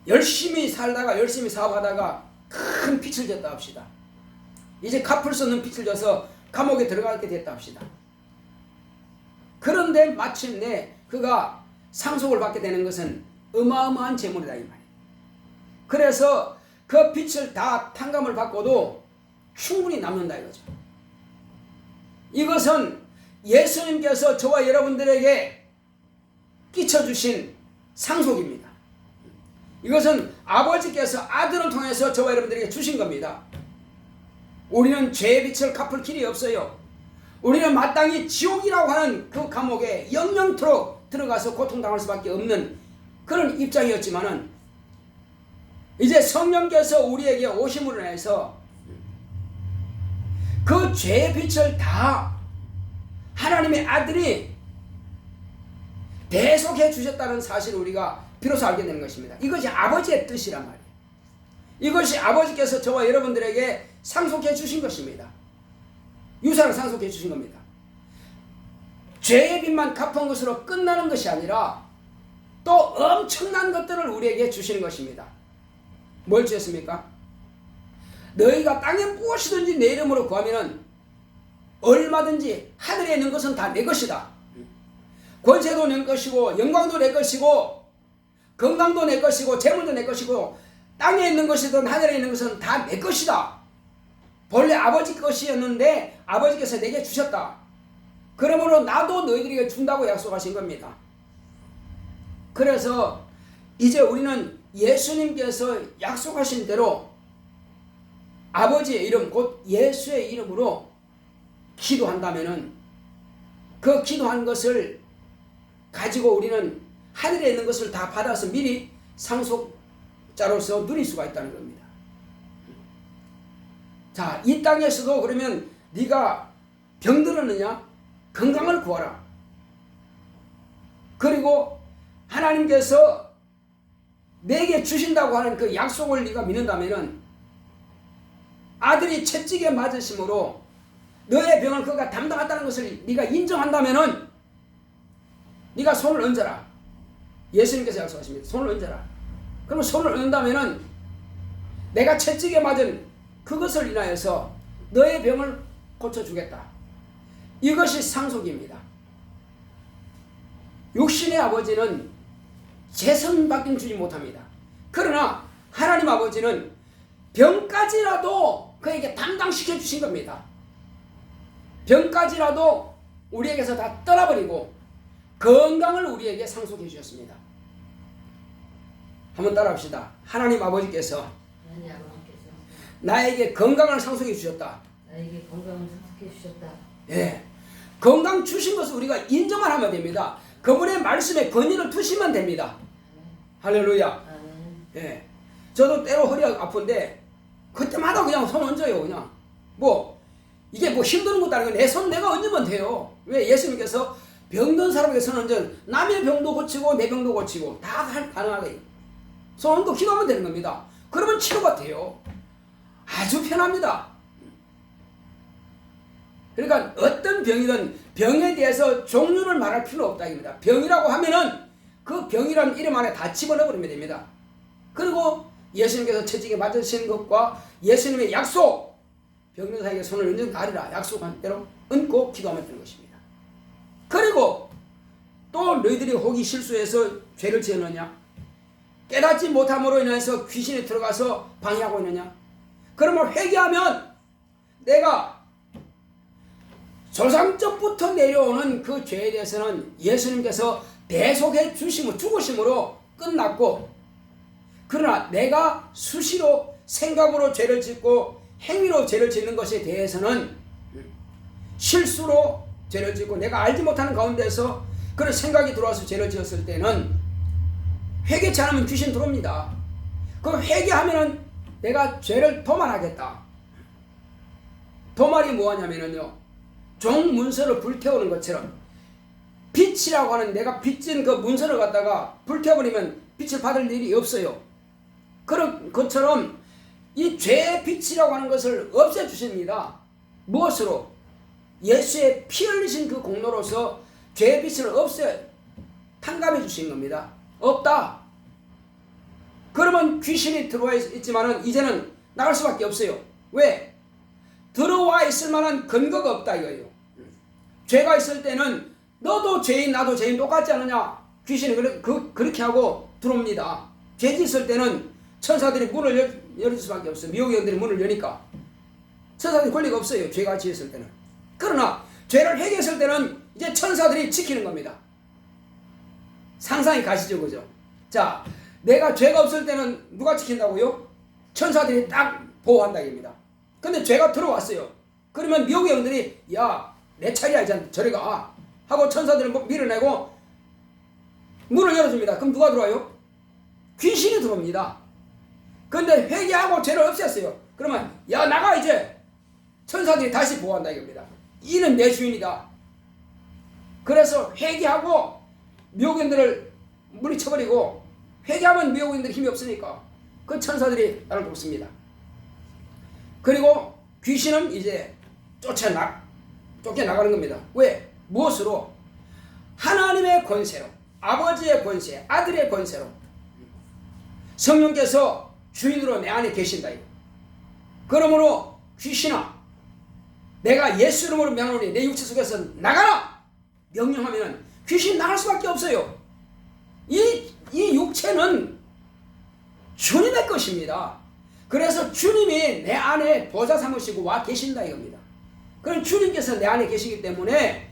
열심히 살다가 열심히 사업하다가 큰 빚을 졌다 합시다. 이제 갚을 수 없는 빚을 져서 감옥에 들어가게 됐다 합시다. 그런데 마침내 그가 상속을 받게 되는 것은 어마어마한 재물이다 이 말이에요. 그래서 그 빚을 다 탕감을 받고도 충분히 남는다 이거죠. 이것은 예수님께서 저와 여러분들에게 끼쳐주신 상속입니다. 이것은 아버지께서 아들을 통해서 저와 여러분들에게 주신 겁니다. 우리는 죄의 빚을 갚을 길이 없어요. 우리는 마땅히 지옥이라고 하는 그 감옥에 영영토록 들어가서 고통당할 수밖에 없는 그런 입장이었지만은 이제 성령께서 우리에게 오심으로 인해서 그 죄의 빚을 다 하나님의 아들이 대속해 주셨다는 사실을 우리가 비로소 알게 되는 것입니다. 이것이 아버지의 뜻이란 말이에요. 이것이 아버지께서 저와 여러분들에게 상속해 주신 것입니다. 유산을 상속해 주신 겁니다. 죄의 빚만 갚은 것으로 끝나는 것이 아니라 또 엄청난 것들을 우리에게 주시는 것입니다. 뭘 주셨습니까? 너희가 땅에 무엇이든지 내 이름으로 구하면 얼마든지 하늘에 있는 것은 다 내 것이다. 권세도 내 것이고 영광도 내 것이고 건강도 내 것이고 재물도 내 것이고 땅에 있는 것이든 하늘에 있는 것은 다 내 것이다. 본래 아버지 것이었는데 아버지께서 내게 주셨다. 그러므로 나도 너희들에게 준다고 약속하신 겁니다. 그래서 이제 우리는 예수님께서 약속하신 대로 아버지의 이름 곧 예수의 이름으로 기도한다면은 그 기도한 것을 가지고 우리는 하늘에 있는 것을 다 받아서 미리 상속자로서 누릴 수가 있다는 겁니다. 자, 이 땅에서도 그러면 네가 병들었느냐? 건강을 구하라. 그리고 하나님께서 내게 주신다고 하는 그 약속을 네가 믿는다면은 아들이 채찍에 맞으심으로 너의 병을 그가 담당했다는 것을 네가 인정한다면은 네가 손을 얹어라. 예수님께서 약속하십니다. 손을 얹어라. 그러면 손을 얹는다면은 내가 채찍에 맞은 그것을 인하여서 너의 병을 고쳐주겠다. 이것이 상속입니다. 육신의 아버지는 재선밖에 주지 못합니다. 그러나 하나님 아버지는 병까지라도 그에게 담당시켜 주신 겁니다. 병까지라도 우리에게서 다 떠나버리고 건강을 우리에게 상속해 주셨습니다. 한번 따라합시다. 하나님 아버지께서 하나님 아버지께서 나에게 건강을 상속해 주셨다. 나에게 건강을 상속해 주셨다. 예, 건강 주신 것을 우리가 인정만 하면 됩니다. 그분의 말씀에 권위를 두시면 됩니다. 할렐루야. 아멘. 예, 저도 때로 허리가 아픈데 그때마다 그냥 손 얹어요. 그냥 뭐 이게 뭐 힘든 것도 아니고 내 손 내가 얹으면 돼요. 왜? 예수님께서 병든 사람에게 손 얹은 남의 병도 고치고 내 병도 고치고 다 가능하게 손 얹고 기도하면 되는 겁니다. 그러면 치료가 돼요. 아주 편합니다. 그러니까 어떤 병이든 병에 대해서 종류를 말할 필요 없다 입니다. 병이라고 하면은 그 병이라는 이름 안에 다 집어넣어 버리면 됩니다. 그리고 예수님께서 채찍에 맞으시는 것과 예수님의 약속, 병든 사에게 손을 얹은 가리라 약속한 대로 얹고 기도하면 되는 것입니다. 그리고 또 너희들이 혹이 실수해서 죄를 지었느냐? 깨닫지 못함으로 인해서 귀신이 들어가서 방해하고 있느냐? 그러면 회개하면 내가 조상적부터 내려오는 그 죄에 대해서는 예수님께서 대속해 주심으로 죽으심으로 끝났고, 그러나 내가 수시로 생각으로 죄를 짓고 행위로 죄를 짓는 것에 대해서는 실수로 죄를 짓고 내가 알지 못하는 가운데서 그런 생각이 들어와서 죄를 지었을 때는 회개치 않으면 귀신 들어옵니다. 그 회개하면은 내가 죄를 도말하겠다. 도말이 뭐하냐면요, 종 문서를 불태우는 것처럼 빛이라고 하는 내가 빚진 그 문서를 갖다가 불태워버리면 빛을 받을 일이 없어요. 그런 것처럼 이 죄의 빛이라고 하는 것을 없애주십니다. 무엇으로? 예수의 피 흘리신 그 공로로서 죄의 빛을 탕감해 주신 겁니다. 없다. 그러면 귀신이 들어와 있지만은 이제는 나갈 수밖에 없어요. 왜? 들어와 있을 만한 근거가 없다 이거예요. 죄가 있을 때는 너도 죄인 나도 죄인 똑같지 않느냐? 귀신이 그렇게 하고 들어옵니다. 죄 짓을 때는 천사들이 문을 열을 수밖에 없어요. 미혹의 영들이 문을 여니까 천사들이 권리가 없어요. 죄가 지었을 때는. 그러나 죄를 회개했을 때는 이제 천사들이 지키는 겁니다. 상상이 가시죠, 그죠? 자, 내가 죄가 없을 때는 누가 지킨다고요? 천사들이 딱 보호한다 입니다. 근데 죄가 들어왔어요. 그러면 미혹의 영들이 야, 내 차례야 이제 저리 가 하고 천사들을 밀어내고 문을 열어줍니다. 그럼 누가 들어와요? 귀신이 들어옵니다. 근데 회개하고 죄를 없앴어요. 그러면 야, 나가 이제. 천사들이 다시 보호한다 이겁니다. 이는 내 주인이다. 그래서 회개하고 미혹인들을 물리쳐버리고, 회개하면 미혹인들이 힘이 없으니까 그 천사들이 나를 돕습니다. 그리고 귀신은 이제 쫓겨나가는 겁니다. 왜? 무엇으로? 하나님의 권세로, 아버지의 권세, 아들의 권세로 성령께서 주인으로 내 안에 계신다. 그러므로 귀신아, 내가 예수 이름으로 명하노니 내 육체 속에서 나가라! 명령하면 귀신 나갈 수밖에 없어요. 이 육체는 주님의 것입니다. 그래서 주님이 내 안에 보좌 삼으시고 와 계신다 이겁니다. 그럼 주님께서 내 안에 계시기 때문에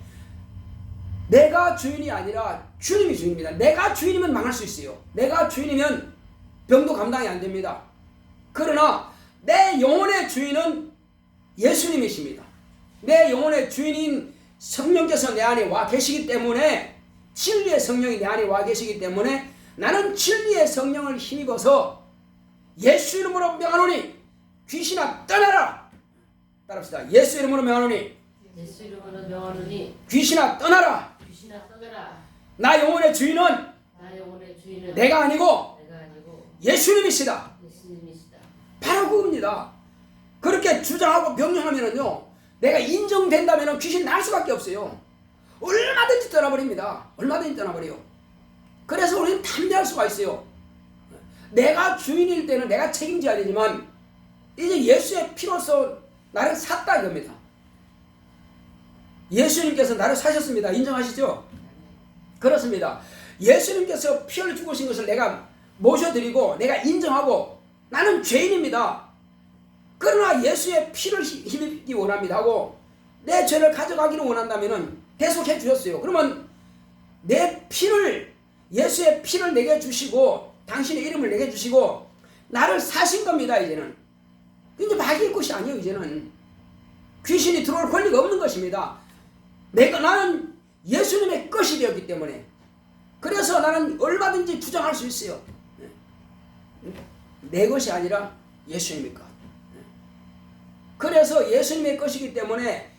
내가 주인이 아니라 주님이 주인입니다. 내가 주인이면 망할 수 있어요. 내가 주인이면 병도 감당이 안 됩니다. 그러나 내 영혼의 주인은 예수님이십니다. 내 영혼의 주인인 성령께서 내 안에 와 계시기 때문에, 진리의 성령이 내 안에 와 계시기 때문에 나는 진리의 성령을 힘입어서 예수 이름으로 명하노니 귀신아 떠나라. 따라합시다. 예수 이름으로 명하노니 예수 이름으로 명하노니 귀신아 떠나라. 귀신아 떠나라. 나 영혼의 주인은 나 영혼의 주인은 내가 아니고 예수님이시다. 예수님이시다. 바로 그겁니다. 그렇게 주장하고 명령하면은요, 내가 인정된다면은 귀신 날 수밖에 없어요. 얼마든지 떠나버립니다. 얼마든지 떠나버려요. 그래서 우리는 담대할 수가 있어요. 내가 주인일 때는 내가 책임져야 되지만 이제 예수의 피로서 나를 샀다 이겁니다. 예수님께서 나를 사셨습니다. 인정하시죠? 그렇습니다. 예수님께서 피를 죽으신 것을 내가 모셔드리고 내가 인정하고 나는 죄인입니다. 그러나 예수의 피를 힘입기 원합니다 하고 내 죄를 가져가기를 원한다면 대속해 주셨어요. 그러면 내 피를, 예수의 피를 내게 주시고 당신의 이름을 내게 주시고 나를 사신 겁니다. 이제는 이제 마귀의 것이 아니에요. 이제는 귀신이 들어올 권리가 없는 것입니다. 나는 예수님의 것이 되었기 때문에, 그래서 나는 얼마든지 주장할 수 있어요. 내 것이 아니라 예수님의 것. 그래서 예수님의 것이기 때문에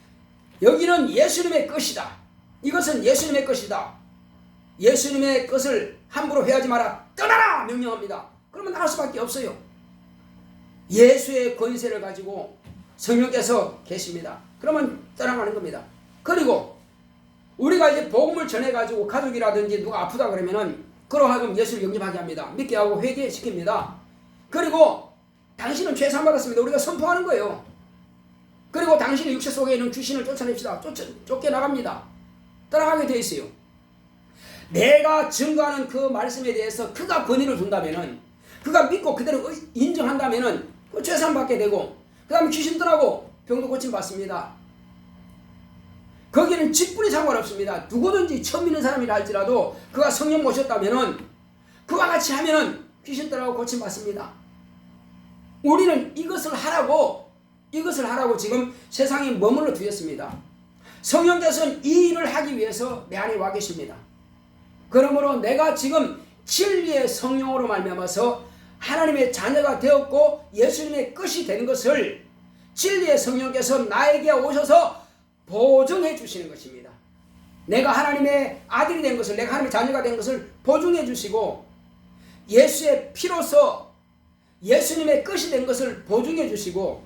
여기는 예수님의 것이다. 이것은 예수님의 것이다. 예수님의 것을 함부로 회하지 마라. 떠나라! 명령합니다. 그러면 나갈 수밖에 없어요. 예수의 권세를 가지고 성령께서 계십니다. 그러면 떠나가는 겁니다. 그리고 우리가 이제 복음을 전해가지고 가족이라든지 누가 아프다 그러면은 그러하금 예수를 영접하게 합니다. 믿게 하고 회개시킵니다. 그리고 당신은 죄 사함받았습니다. 우리가 선포하는 거예요. 그리고 당신의 육체 속에 있는 귀신을 쫓아냅시다. 쫓겨나갑니다. 떠나가게 되어 있어요. 내가 증거하는 그 말씀에 대해서 그가 권위를 준다면은, 그가 믿고 그대로 인정한다면은 죄 사함받게 되고, 그 다음에 귀신 떠나고 병도 고침받습니다. 거기는 직분이 상관없습니다. 누구든지 처음 믿는 사람이라 할지라도 그가 성령 모셨다면은 그와 같이 하면은 귀신 떠나고 고침받습니다. 우리는 이것을 하라고 지금 세상에 머물러 두었습니다. 성령께서는 이 일을 하기 위해서 내 안에 와 계십니다. 그러므로 내가 지금 진리의 성령으로 말미암아서 하나님의 자녀가 되었고 예수님의 것이 되는 것을 진리의 성령께서 나에게 오셔서 보증해 주시는 것입니다. 내가 하나님의 아들이 된 것을, 내가 하나님의 자녀가 된 것을 보증해 주시고, 예수의 피로서 예수님의 것이 된 것을 보증해 주시고,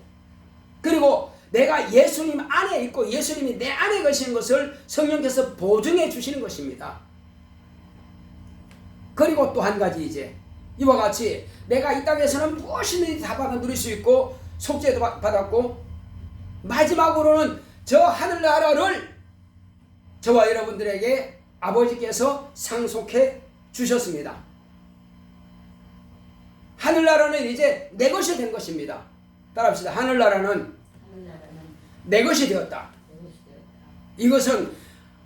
그리고 내가 예수님 안에 있고 예수님이 내 안에 계시는 것을 성령께서 보증해 주시는 것입니다. 그리고 또 한 가지, 이제 이와 같이 내가 이 땅에서는 무엇이든지 다 받아 누릴 수 있고 속죄도 받았고, 마지막으로는 저 하늘나라를 저와 여러분들에게 아버지께서 상속해 주셨습니다. 하늘나라는 이제 내 것이 된 것입니다. 따라합시다. 하늘나라는 내 것이 되었다. 이것은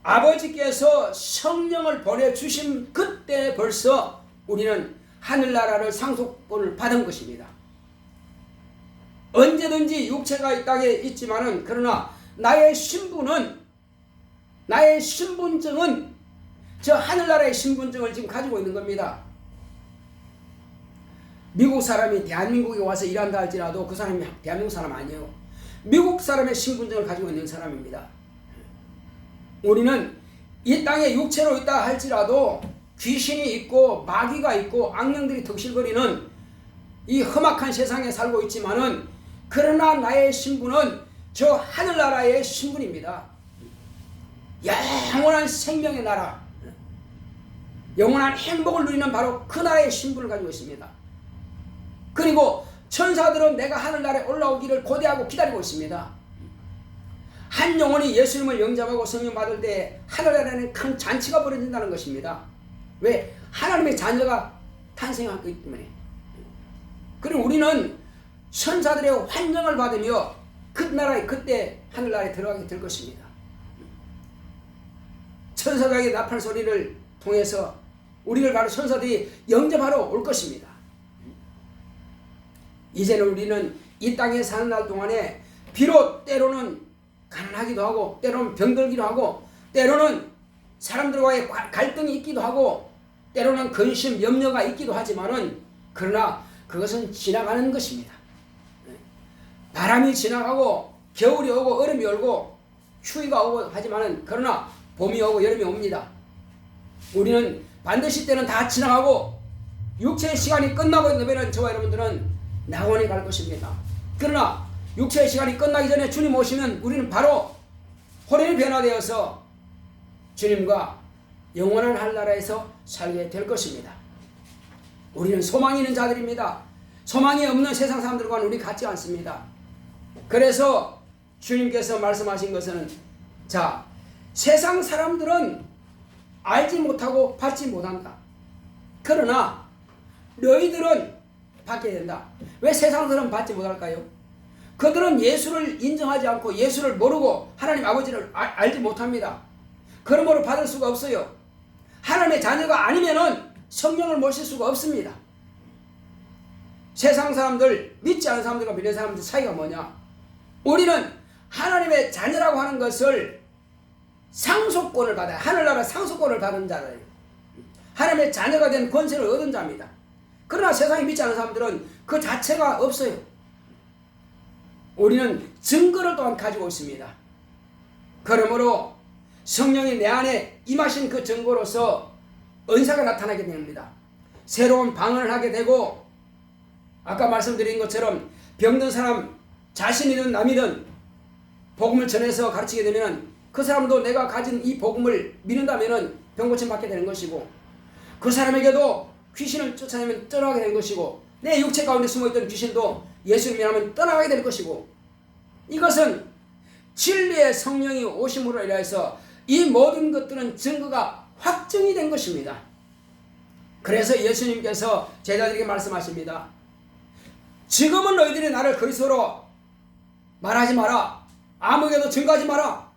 아버지께서 성령을 보내주신 그때 벌써 우리는 하늘나라를 상속권을 받은 것입니다. 언제든지 육체가 이 땅에 있지만은, 그러나 나의 신분은, 나의 신분증은 저 하늘나라의 신분증을 지금 가지고 있는 겁니다. 미국 사람이 대한민국에 와서 일한다 할지라도 그 사람이 대한민국 사람 아니에요. 미국 사람의 신분증을 가지고 있는 사람입니다. 우리는 이 땅에 육체로 있다 할지라도 귀신이 있고 마귀가 있고 악령들이 덕실거리는 이 험악한 세상에 살고 있지만은, 그러나 나의 신분은 저 하늘나라의 신분입니다. 영원한 생명의 나라, 영원한 행복을 누리는 바로 그 나라의 신분을 가지고 있습니다. 그리고 천사들은 내가 하늘나라에 올라오기를 고대하고 기다리고 있습니다. 한 영혼이 예수님을 영접하고 성령 받을 때 하늘나라에는 큰 잔치가 벌어진다는 것입니다. 왜? 하나님의 자녀가 탄생하기 때문에. 그리고 우리는 천사들의 환영을 받으며 그 나라에, 그때 하늘나라에 들어가게 될 것입니다. 천사들에게 나팔 소리를 통해서 우리를 바로 천사들이 영접하러 올 것입니다. 이제는 우리는 이 땅에 사는 날 동안에 비록 때로는 가난하기도 하고, 때로는 병들기도 하고, 때로는 사람들과의 갈등이 있기도 하고, 때로는 근심, 염려가 있기도 하지만은, 그러나 그것은 지나가는 것입니다. 바람이 지나가고 겨울이 오고 얼음이 오고 추위가 오고 하지만은, 그러나 봄이 오고 여름이 옵니다. 우리는 반드시 때는 다 지나가고 육체의 시간이 끝나고 있는 저와 여러분들은 낙원에 갈 것입니다. 그러나 육체의 시간이 끝나기 전에 주님 오시면 우리는 바로 호련히 변화되어서 주님과 영원한 하늘나라에서 살게 될 것입니다. 우리는 소망이 있는 자들입니다. 소망이 없는 세상 사람들과는 우리 같지 않습니다. 그래서 주님께서 말씀하신 것은, 자, 세상 사람들은 알지 못하고 받지 못한다. 그러나 너희들은 받게 된다. 왜 세상 사람은 받지 못할까요? 그들은 예수를 인정하지 않고 예수를 모르고 하나님 아버지를 알지 못합니다. 그러므로 받을 수가 없어요. 하나님의 자녀가 아니면은 성령을 모실 수가 없습니다. 세상 사람들, 믿지 않은 사람들과 믿는 사람들 차이가 뭐냐? 우리는 하나님의 자녀라고 하는 것을 상속권을 받아요. 하늘나라 상속권을 받은 자예요. 하나님의 자녀가 된 권세를 얻은 자입니다. 그러나 세상에 믿지 않은 사람들은 그 자체가 없어요. 우리는 증거를 또한 가지고 있습니다. 그러므로 성령이 내 안에 임하신 그 증거로서 은사가 나타나게 됩니다. 새로운 방언을 하게 되고, 아까 말씀드린 것처럼 병든 사람, 자신이든 남이든 복음을 전해서 가르치게 되면 그 사람도 내가 가진 이 복음을 믿는다면 병고침 받게 되는 것이고, 그 사람에게도 귀신을 쫓아내면 떠나게 되는 것이고, 내 육체 가운데 숨어있던 귀신도 예수를 믿으면 떠나가게 될 것이고, 이것은 진리의 성령이 오심으로 인해서 이 모든 것들은 증거가 확정이 된 것입니다. 그래서 예수님께서 제자들에게 말씀하십니다. 지금은 너희들이 나를 그리스도로 말하지 마라. 아무에게도 증거하지 마라.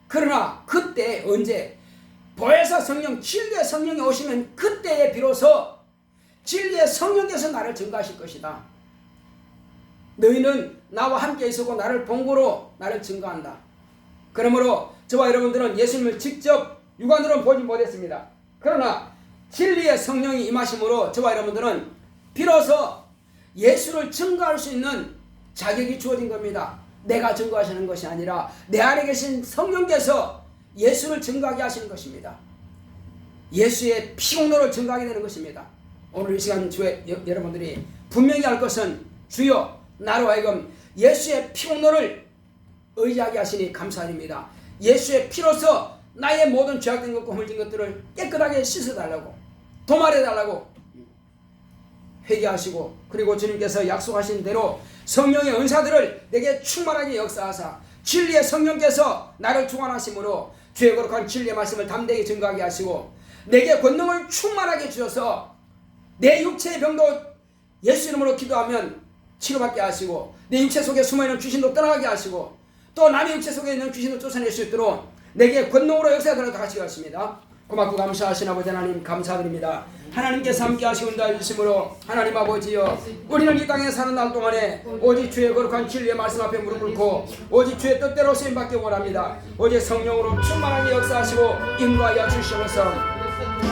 그러나 그때 언제 보혜사 성령, 진리의 성령이 오시면 그때에 비로소 진리의 성령께서 나를 증거하실 것이다. 너희는 나와 함께 있었고 나를 본고로 나를 증거한다. 그러므로 저와 여러분들은 예수님을 직접 육안으로 보지 못했습니다. 그러나 진리의 성령이 임하심으로 저와 여러분들은 비로소 예수를 증거할 수 있는 자격이 주어진 겁니다. 내가 증거하시는 것이 아니라 내 안에 계신 성령께서 예수를 증거하게 하시는 것입니다. 예수의 피공로를 증거하게 되는 것입니다. 오늘 이 시간 주에 여러분들이 분명히 알 것은 주여 나로 하여금 예수의 피공로를 의지하게 하시니 감사드립니다. 예수의 피로서 나의 모든 죄악된 것과 헐진 것들을 깨끗하게 씻어달라고, 도말해달라고 회개하시고, 그리고 주님께서 약속하신 대로 성령의 은사들을 내게 충만하게 역사하사 진리의 성령께서 나를 주관하심으로 주의 거룩한 진리의 말씀을 담대히 증거하게 하시고, 내게 권능을 충만하게 주셔서 내 육체의 병도 예수 이름으로 기도하면 치료받게 하시고, 내 육체 속에 숨어있는 귀신도 떠나가게 하시고, 또 남의 육체 속에 있는 귀신도 쫓아낼 수 있도록 내게 권능으로 역사하도록 같이 하십니다. 고맙고 감사하신 아버지 하나님 감사드립니다. 하나님께서 함께 하시고 인도해 주심으로 하나님 아버지여, 우리는 이 땅에 사는 날 동안에 오직 주의 거룩한 진리의 말씀 앞에 무릎 꿇고 오직 주의 뜻대로 쓰임받기 원합니다. 오직 성령으로 충만하게 역사하시고 인도하여 주시옵소서.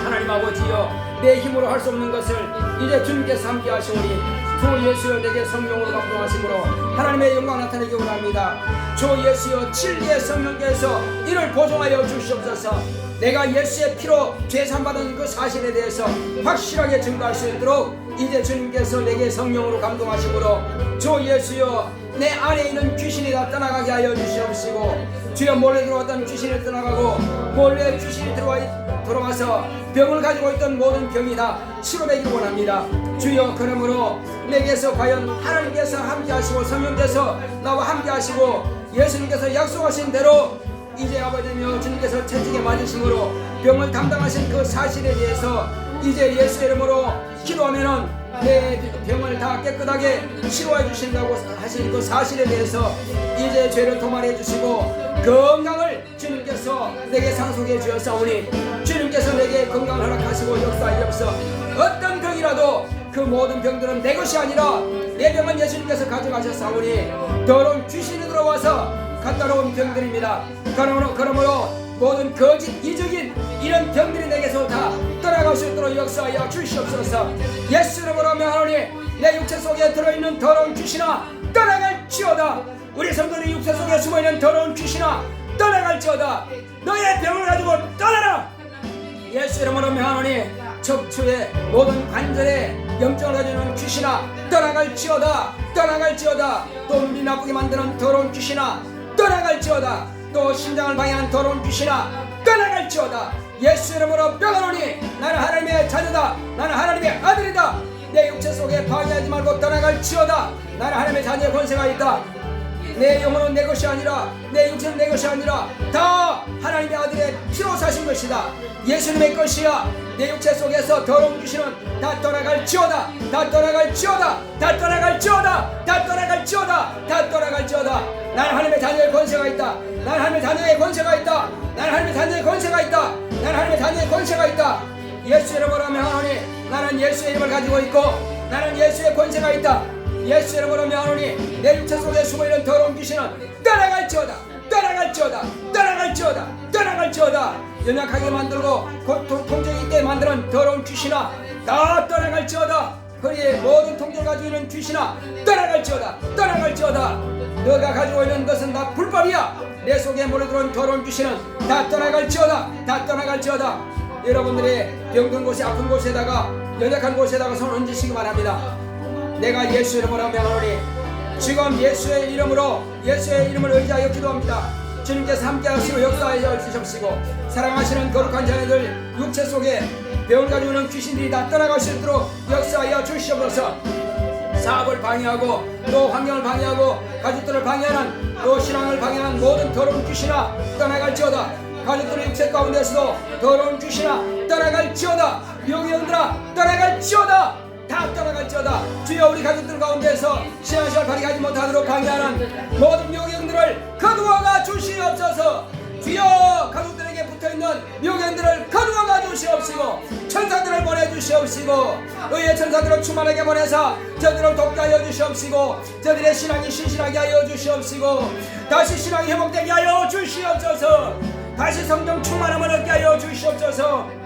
하나님 아버지여, 내 힘으로 할 수 없는 것을 이제 주님께서 함께 하시오니 주 예수여 내게 성령으로 감동하심으로 하나님의 영광 나타내기 원합니다. 주 예수여 진리의 성령께서 이를 보존하여 주시옵소서. 내가 예수의 피로 죄산받은 그 사실에 대해서 확실하게 증거할 수 있도록 이제 주님께서 내게 성령으로 감동하심으로 주 예수여 내 안에 있는 귀신이 다 떠나가게 하여 주시옵시고, 주여 몰래 들어왔던 귀신이 떠나가고 몰래 귀신이 들어와서 병을 가지고 있던 모든 병이 다 치료되기를 원합니다. 주여, 그러므로 내게서 과연 하나님께서 함께 하시고 성령께서 나와 함께 하시고 예수님께서 약속하신 대로 이제 아버지며 주님께서 채찍에 맞으심으로 병을 담당하신 그 사실에 대해서 이제 예수 이름으로 기도하면은 내 병을 다 깨끗하게 치료해 주신다고 하신 그 사실에 대해서 이제 죄를 도말해 주시고 건강을 주님께서 내게 상속해 주었사오니 주님께서 내게 건강을 허락하시고 역사하옵소서. 어떤 병이라도 그 모든 병들은 내 것이 아니라 내 병은 예수님께서 가져가셨사오니 더러운 귀신이 들어와서 갖다 놓은 병들입니다. 그러므로 모든 거짓 이적인 이런 병들이 내게서 다 떠나갈 수 있도록 역사하여 주시옵소서. 예수 이름으로 명하노니 내 육체 속에 들어있는 더러운 귀신아 떠나갈지어다. 우리 성도의 육체 속에 숨어있는 더러운 귀신아 떠나갈지어다. 너의 병을 가지고 떠나라. 예수 이름으로 명하노니 척추의 모든 관절에 염증을 가지는 귀신아 떠나갈지어다. 떠나갈지어다. 또 눈이 나쁘게 만드는 더러운 귀신아 떠나갈지어다. 또 심장을 방해하는 더러운 귀신아 떠나갈지어다. 예수 이름으로 명하노니 나는 하나님의 자녀다. 나는 하나님의 아들이다. 내 육체 속에 방해하지 말고 떠나갈지어다. 나는 하나님의 자녀의 권세가 있다. 내 영혼은 내 것이 아니라 내 육체는 내 것이 아니라 다 하나님의 아들의 피로 사신 것이다. 예수님의 것이야. 내 육체 속에서 더러운 귀신은 다 떠나갈지어다. 다 떠나갈지어다. 다 떠나갈지어다. 다 떠나갈지어다. 다 떠나갈지어다. 나는 하나님의 자녀의 권세가 있다. 나는 하나님의 자녀의 권세가 있다. 나는 하나님의 자녀의 권세가 있다. 나는 하나님의 자녀의 권세가 있다. 예수 이름으로 명하노니 나는 예수의 이름을 가지고 있고 나는 예수의 권세가 있다. 예수 이름으로 명하노니 내 육체 속에 숨어있는 더러운 귀신은 떠나갈지어다. 떠나갈지어다. 떠나갈지어다. 떠나갈지어다. 연약하게 만들고 통증 있게 만드는 더러운 귀신아 다 떠나갈지어다. 허리에 모든 통증을 가지고 있는 귀신아 떠나갈지어다. 떠나갈지어다. 너가 가지고 있는 것은 다 불법이야. 내 속에 몰려들어온 더러운 귀신은 다 떠나갈지어다. 다 떠나갈지어다. 여러분들이 병든 곳에 아픈 곳에다가 연약한 곳에다가 손 얹으시기 바랍니다. 내가 예수 이름으로 명하노니 지금 예수의 이름으로 예수의 이름을 의지하여 기도합니다. 주님께서 함께하시고 역사하여 주십시고 사랑하시는 거룩한 자녀들 육체 속에 병을 가지고 있는 귀신들이 다 떠나갈 수 있도록 역사하여 주시옵소서. 사업을 방해하고 또 환경을 방해하고 가족들을 방해하는 또 신앙을 방해하는 모든 더러운 귀신아 떠나갈지어다. 가족들의 육체 가운데서도 더러운 귀신아 떠나갈지어다. 명령들아 떠나갈지어다. 다 떠나갈지어다. 주여 우리 가족들 가운데서 신앙생활 발휘하지 못하도록 방해하는 모든 명령들을 거두어가 주시옵소서. 주여 가족들에게 붙어있는 명령들을 거두어가 주시옵시고 천사들을 보내주시옵시고 의의 천사들을 충만하게 보내사 저들을 돕게 하여 주시옵시고 저들의 신앙이 신실하게 하여 주시옵시고 다시 신앙이 회복되게 하여 주시옵소서. 다시 성령 충만함을 얻게 하여 주시옵소서.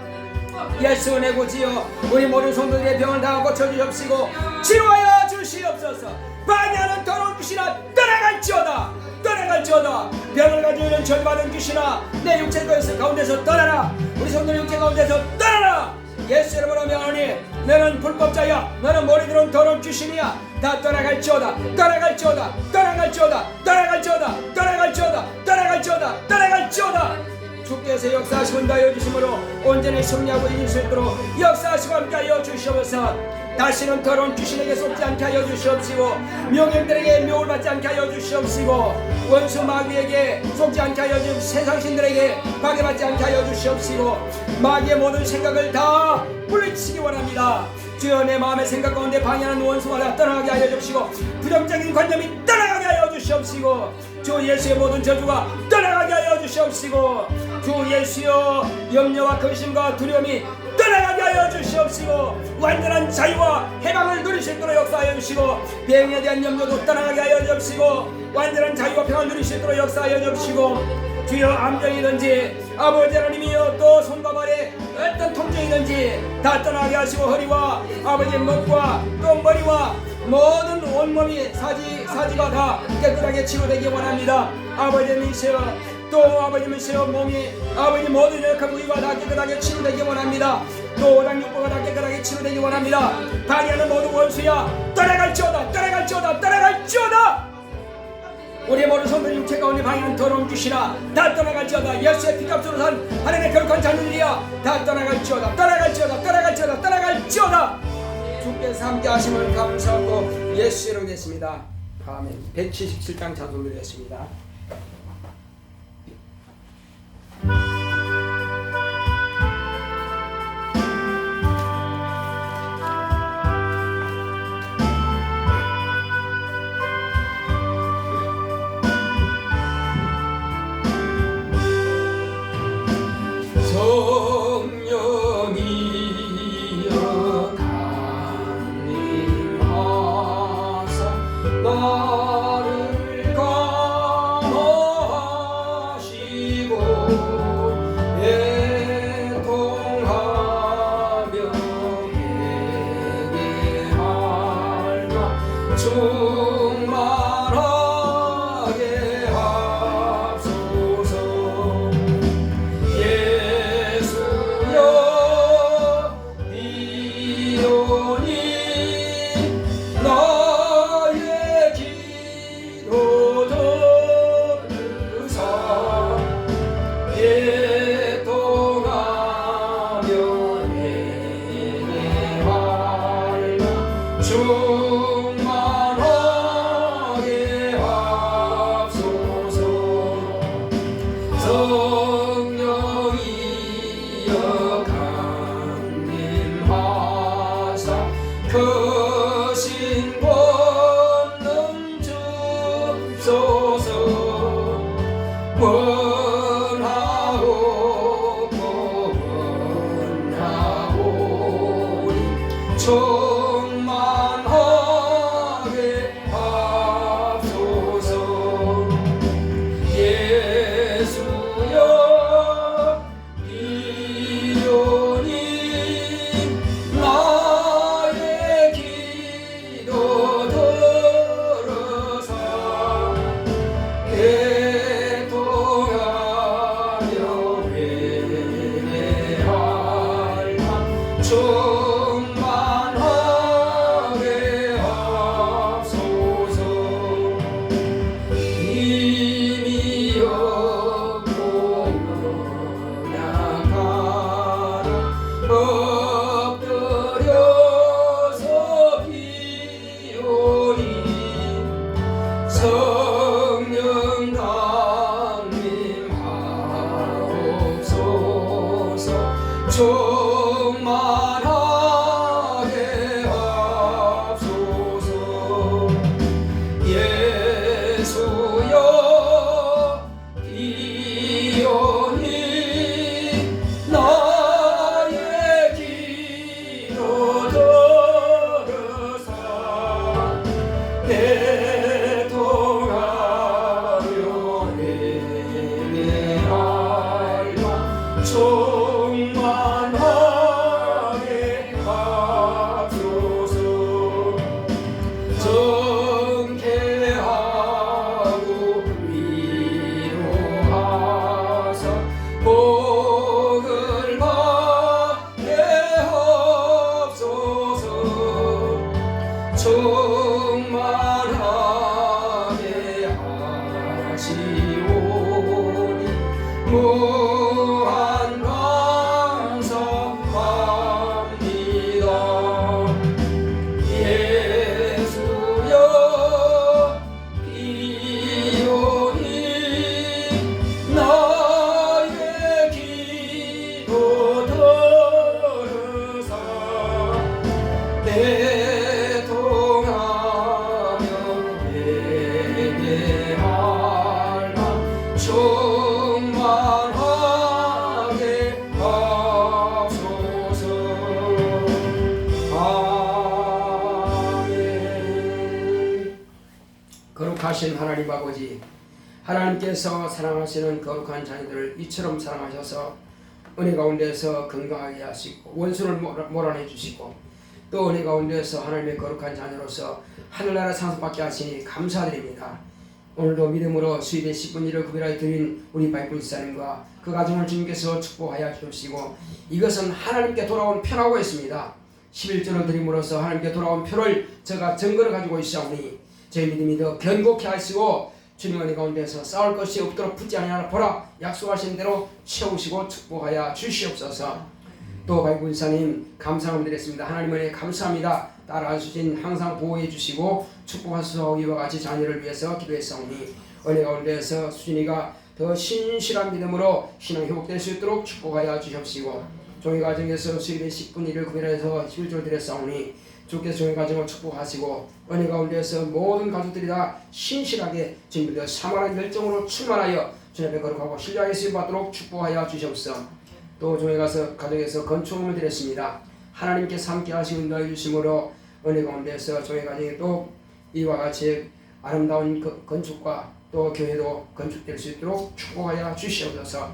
예수 은혜 구지여 우리 모든 성도들의 병을 다 고쳐주시옵시고 치료하여 주시옵소서. 방해하는 더러운 귀신아 떠나갈지어다. 떠나갈지어다. 병을 가지고 있는 절받은 귀신아 내 육체 가운데서 떠나라. 우리 성도의 육체 가운데서 떠나라. 예수 이름으로 명하노니 너는 불법자야. 너는 머리 들어온 더러운 귀신이야. 다 떠나갈지어다. 떠나갈지어다. 떠나갈지어다. 떠나갈지어다. 떠나갈지어다. 떠나갈지어다. 떠나갈지어다. 주께서 역사하시고 인도하여 주심으로 온전히 승리하고 이길 수 있도록 역사하시고 함께하여 주시옵소서. 다시는 더러운 귀신에게 속지 않게 하여 주시옵시고 명령들에게 묘를 받지 않게 하여 주시옵시고 원수 마귀에게 속지 않게 하여 주시옵시고 세상신들에게 방해받지 않게 하여 주시옵시고 마귀의 모든 생각을 다 물리치기 원합니다. 주여 내 마음의 생각 가운데 방해하는 원수가 다 떠나가게 하여 주시고 부정적인 관념이 떠나가게 하여 주시옵시고 주 예수의 모든 저주가 떠나가게 하여 주시옵시고 주 예수여 염려와 근심과 두려움이 떠나가게 하여 주시옵시고 완전한 자유와 해방을 누릴 수 있도록 역사하여 주시고 병에 대한 염려도 떠나가게 하여 주시고 완전한 자유와 평안을 누릴 수 있도록 역사하여 주시고 주여 암정이든지 아버지 하나님이여 또 손과 발에 어떤 통증이든지 다 떠나게 하시고 허리와 아버지의 목과 또 머리와 모든 온몸이 사지가 다 깨끗하게 치료되기 원합니다. 아버지님이시여 또 아버지님이시여 몸이 아버지 모든 연약한 부위가 다 깨끗하게 치료되기 원합니다. 또 오장육부가 다 깨끗하게 치료되기 원합니다. 방해하는 모든 원수야 떠나갈지어다. 떠나갈지어다. 떠나갈지어다. 우리 모든 성도 육체 가운데 방해하는 더러운 귀신아 다 떠나갈지어다. 예수의 피값으로 산 하나님의 거룩한 자녀들이야 다 떠나갈지어다. 떠나갈지어다. 떠나갈지어다. 떠나갈지어다. 주께서 함께 하심을 감사하고 예수 이름으로 됐습니다. 아멘. 177장 찬송 드리겠습니다. 원하옵고 원하옵고 충만하게 하소서. 예수여 이오니 나의 기도 들으사 애통하며 회개할 만 충만하게 하소서. 힘이 없고 연약하나 엎드려서 비오니 성령 강림하옵소서. 충만하게 하옵소서. 예수여 이오니 나의 기도 들으사 애통하며 회개할 만 충만하게 하소서. 정케하고 위로하사 복을 받게 하옵소서. 충만하게 하시오니 무한 감사합니다. 예수여 이오니 나의 기도 들으사 애통하며 회개할 만 충만하게 하소서. 아멘. 거룩하신 하나님 아버지, 하나님께서 사랑하시는 거룩한 자녀들을 이처럼 사랑하셔서 은혜 가운데서 건강하게 하시고 원수를 몰아내 주시고 또 은혜 가운데서 하나님의 거룩한 자녀로서 하늘나라 상속받게 하시니 감사드립니다. 오늘도 믿음으로 수입의 10분 1을 구별하여 드린 우리 바이블 지사님과 그 가정을 주님께서 축복하여 주시고 이것은 하나님께 돌아온 표라고 했습니다. 11조를 드림으로써 하나님께 돌아온 표를 제가 증거를 가지고 있사오니 저희 믿음이 더 견고케 하시고 주님 은혜 가운데서 싸울 것이 없도록 붙지 아니하라 보라 약속하신 대로 채우시고 축복하여 주시옵소서. 또 바이블 지사님 감사함 드렸습니다. 하나님 은혜 감사합니다. 따라주신 항상 보호해 주시고 축복하소서. 이와 같이 자녀를 위해서 기도했사오니 은혜 가운데서 수진이가 더 신실한 믿음으로 신앙 회복될 수 있도록 축복하여 주시옵시고 종의 가정에서 수일의 10분 1을 구별해서 11조를 드렸사오니 주께서 종의 가정을 축복하시고 은혜 가운데서 모든 가족들이 다 신실하게 주님의 사모하는 열정으로 충만하여 주님 앞에 거룩하고 신뢰하게 쓰임받도록 축복하여 주시옵소서. 또 종의 가정에서 건축을 드렸습니다. 하나님께서 함께 하시고 인도해 주심으로 은혜 가운데서 종의 가정에 또 이와 같이 아름다운 건축과 또 교회도 건축될 수 있도록 축복하여 주시옵소서.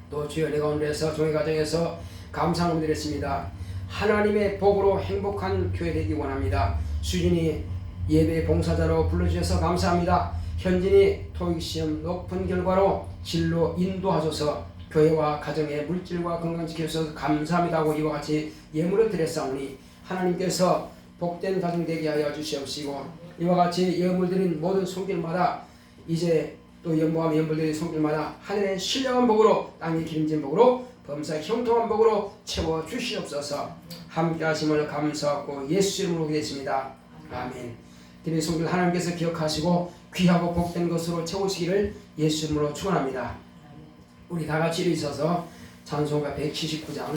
또 주의 은혜 가운데서 종의 가정에서 감사함을 드렸습니다. 하나님의 복으로 행복한 교회 되기 원합니다. 수진이 예배 봉사자로 불러주셔서 감사합니다. 현진이 토익시험 높은 결과로 진로 인도하소서. 교회와 가정의 물질과 건강 지켜주셔서 감사합니다 하고 이와 같이 예물을 드렸사오니 하나님께서 복된 가정 되게 하여 주시옵시고 이와 같이 예물 드린 모든 손길마다 이제 또 연보함 연불들의 손길마다 하늘의 신령한 복으로 땅의 기름진 복으로 범사의 형통한 복으로 채워 주시옵소서. 함께 하심을 감사하고 예수 이름으로 기도했습니다. 아멘. 드린 손길 하나님께서 기억하시고 귀하고 복된 것으로 채우시기를 예수 이름으로 축원합니다. 우리 다 같이 일어서서 찬송가 179장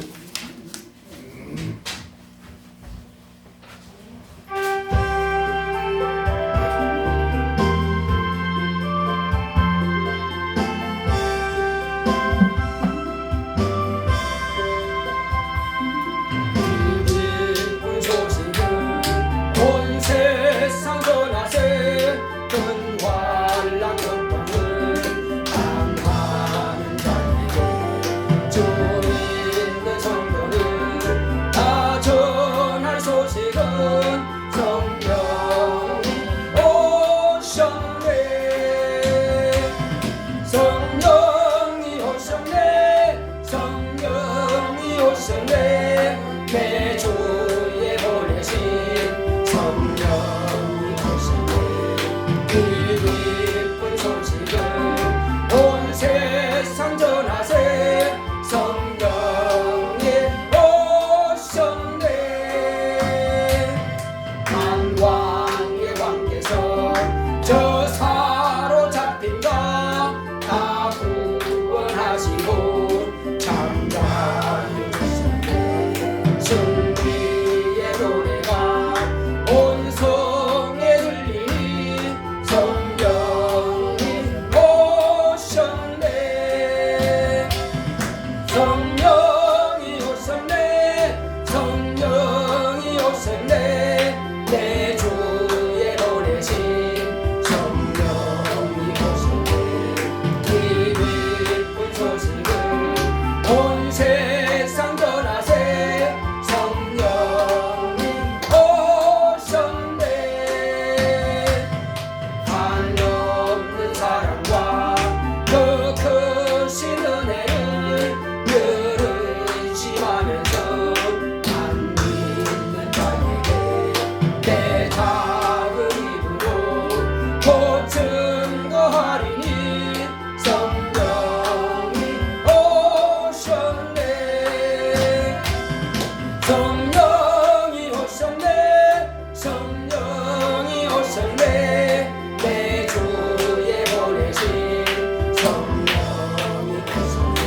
하시고 장자를 주셨네. 승리의 노래가 온 성에 들리니 성령이 오셨네. 성령이 오셨네. 성령이 오셨네. 내 주의 보내신 성령이 오셨네. 이 기쁜 소식을 온 세상 전하세. 성령이 오셨네. 한없는 사랑과 그 크신 은혜를 늘 의심하면서 안 믿는 자에게 내 작은 이름으로 곧 증거하리니 성령이 오셨네. 성령이 오셨네. 성령이 오셨네. 내 주의 보내신 성령이 오셨네.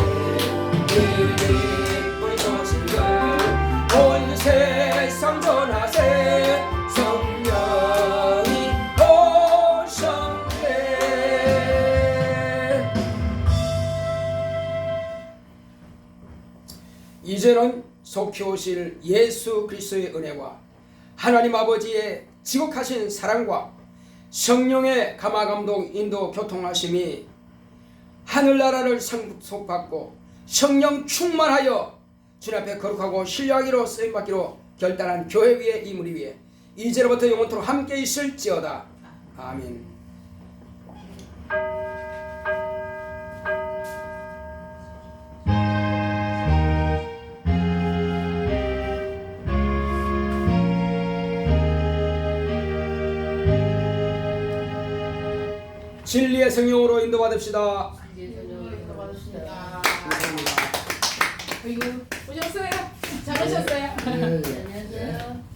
이 기쁜 소식을 온 세상 전하세. 성령이 오셨네. 이제는 속히 오실 예수 그리스도의 은혜와 하나님 아버지의 지극하신 사랑과 성령의 감화감동 인도 교통하심이 하늘나라를 상속받고 성령 충만하여 주님 앞에 거룩하고 신뢰하기로 쓰임받기로 결단한 교회 위에 이 무리 위에 이제로부터 영원토록 함께 있을지어다. 아멘. 진리의 성령으로 인도받읍시다. 이제 성령을 받으시다. 감사합니다. 아이고 오셨어요? 잘하셨어요? 네. 안녕하세요.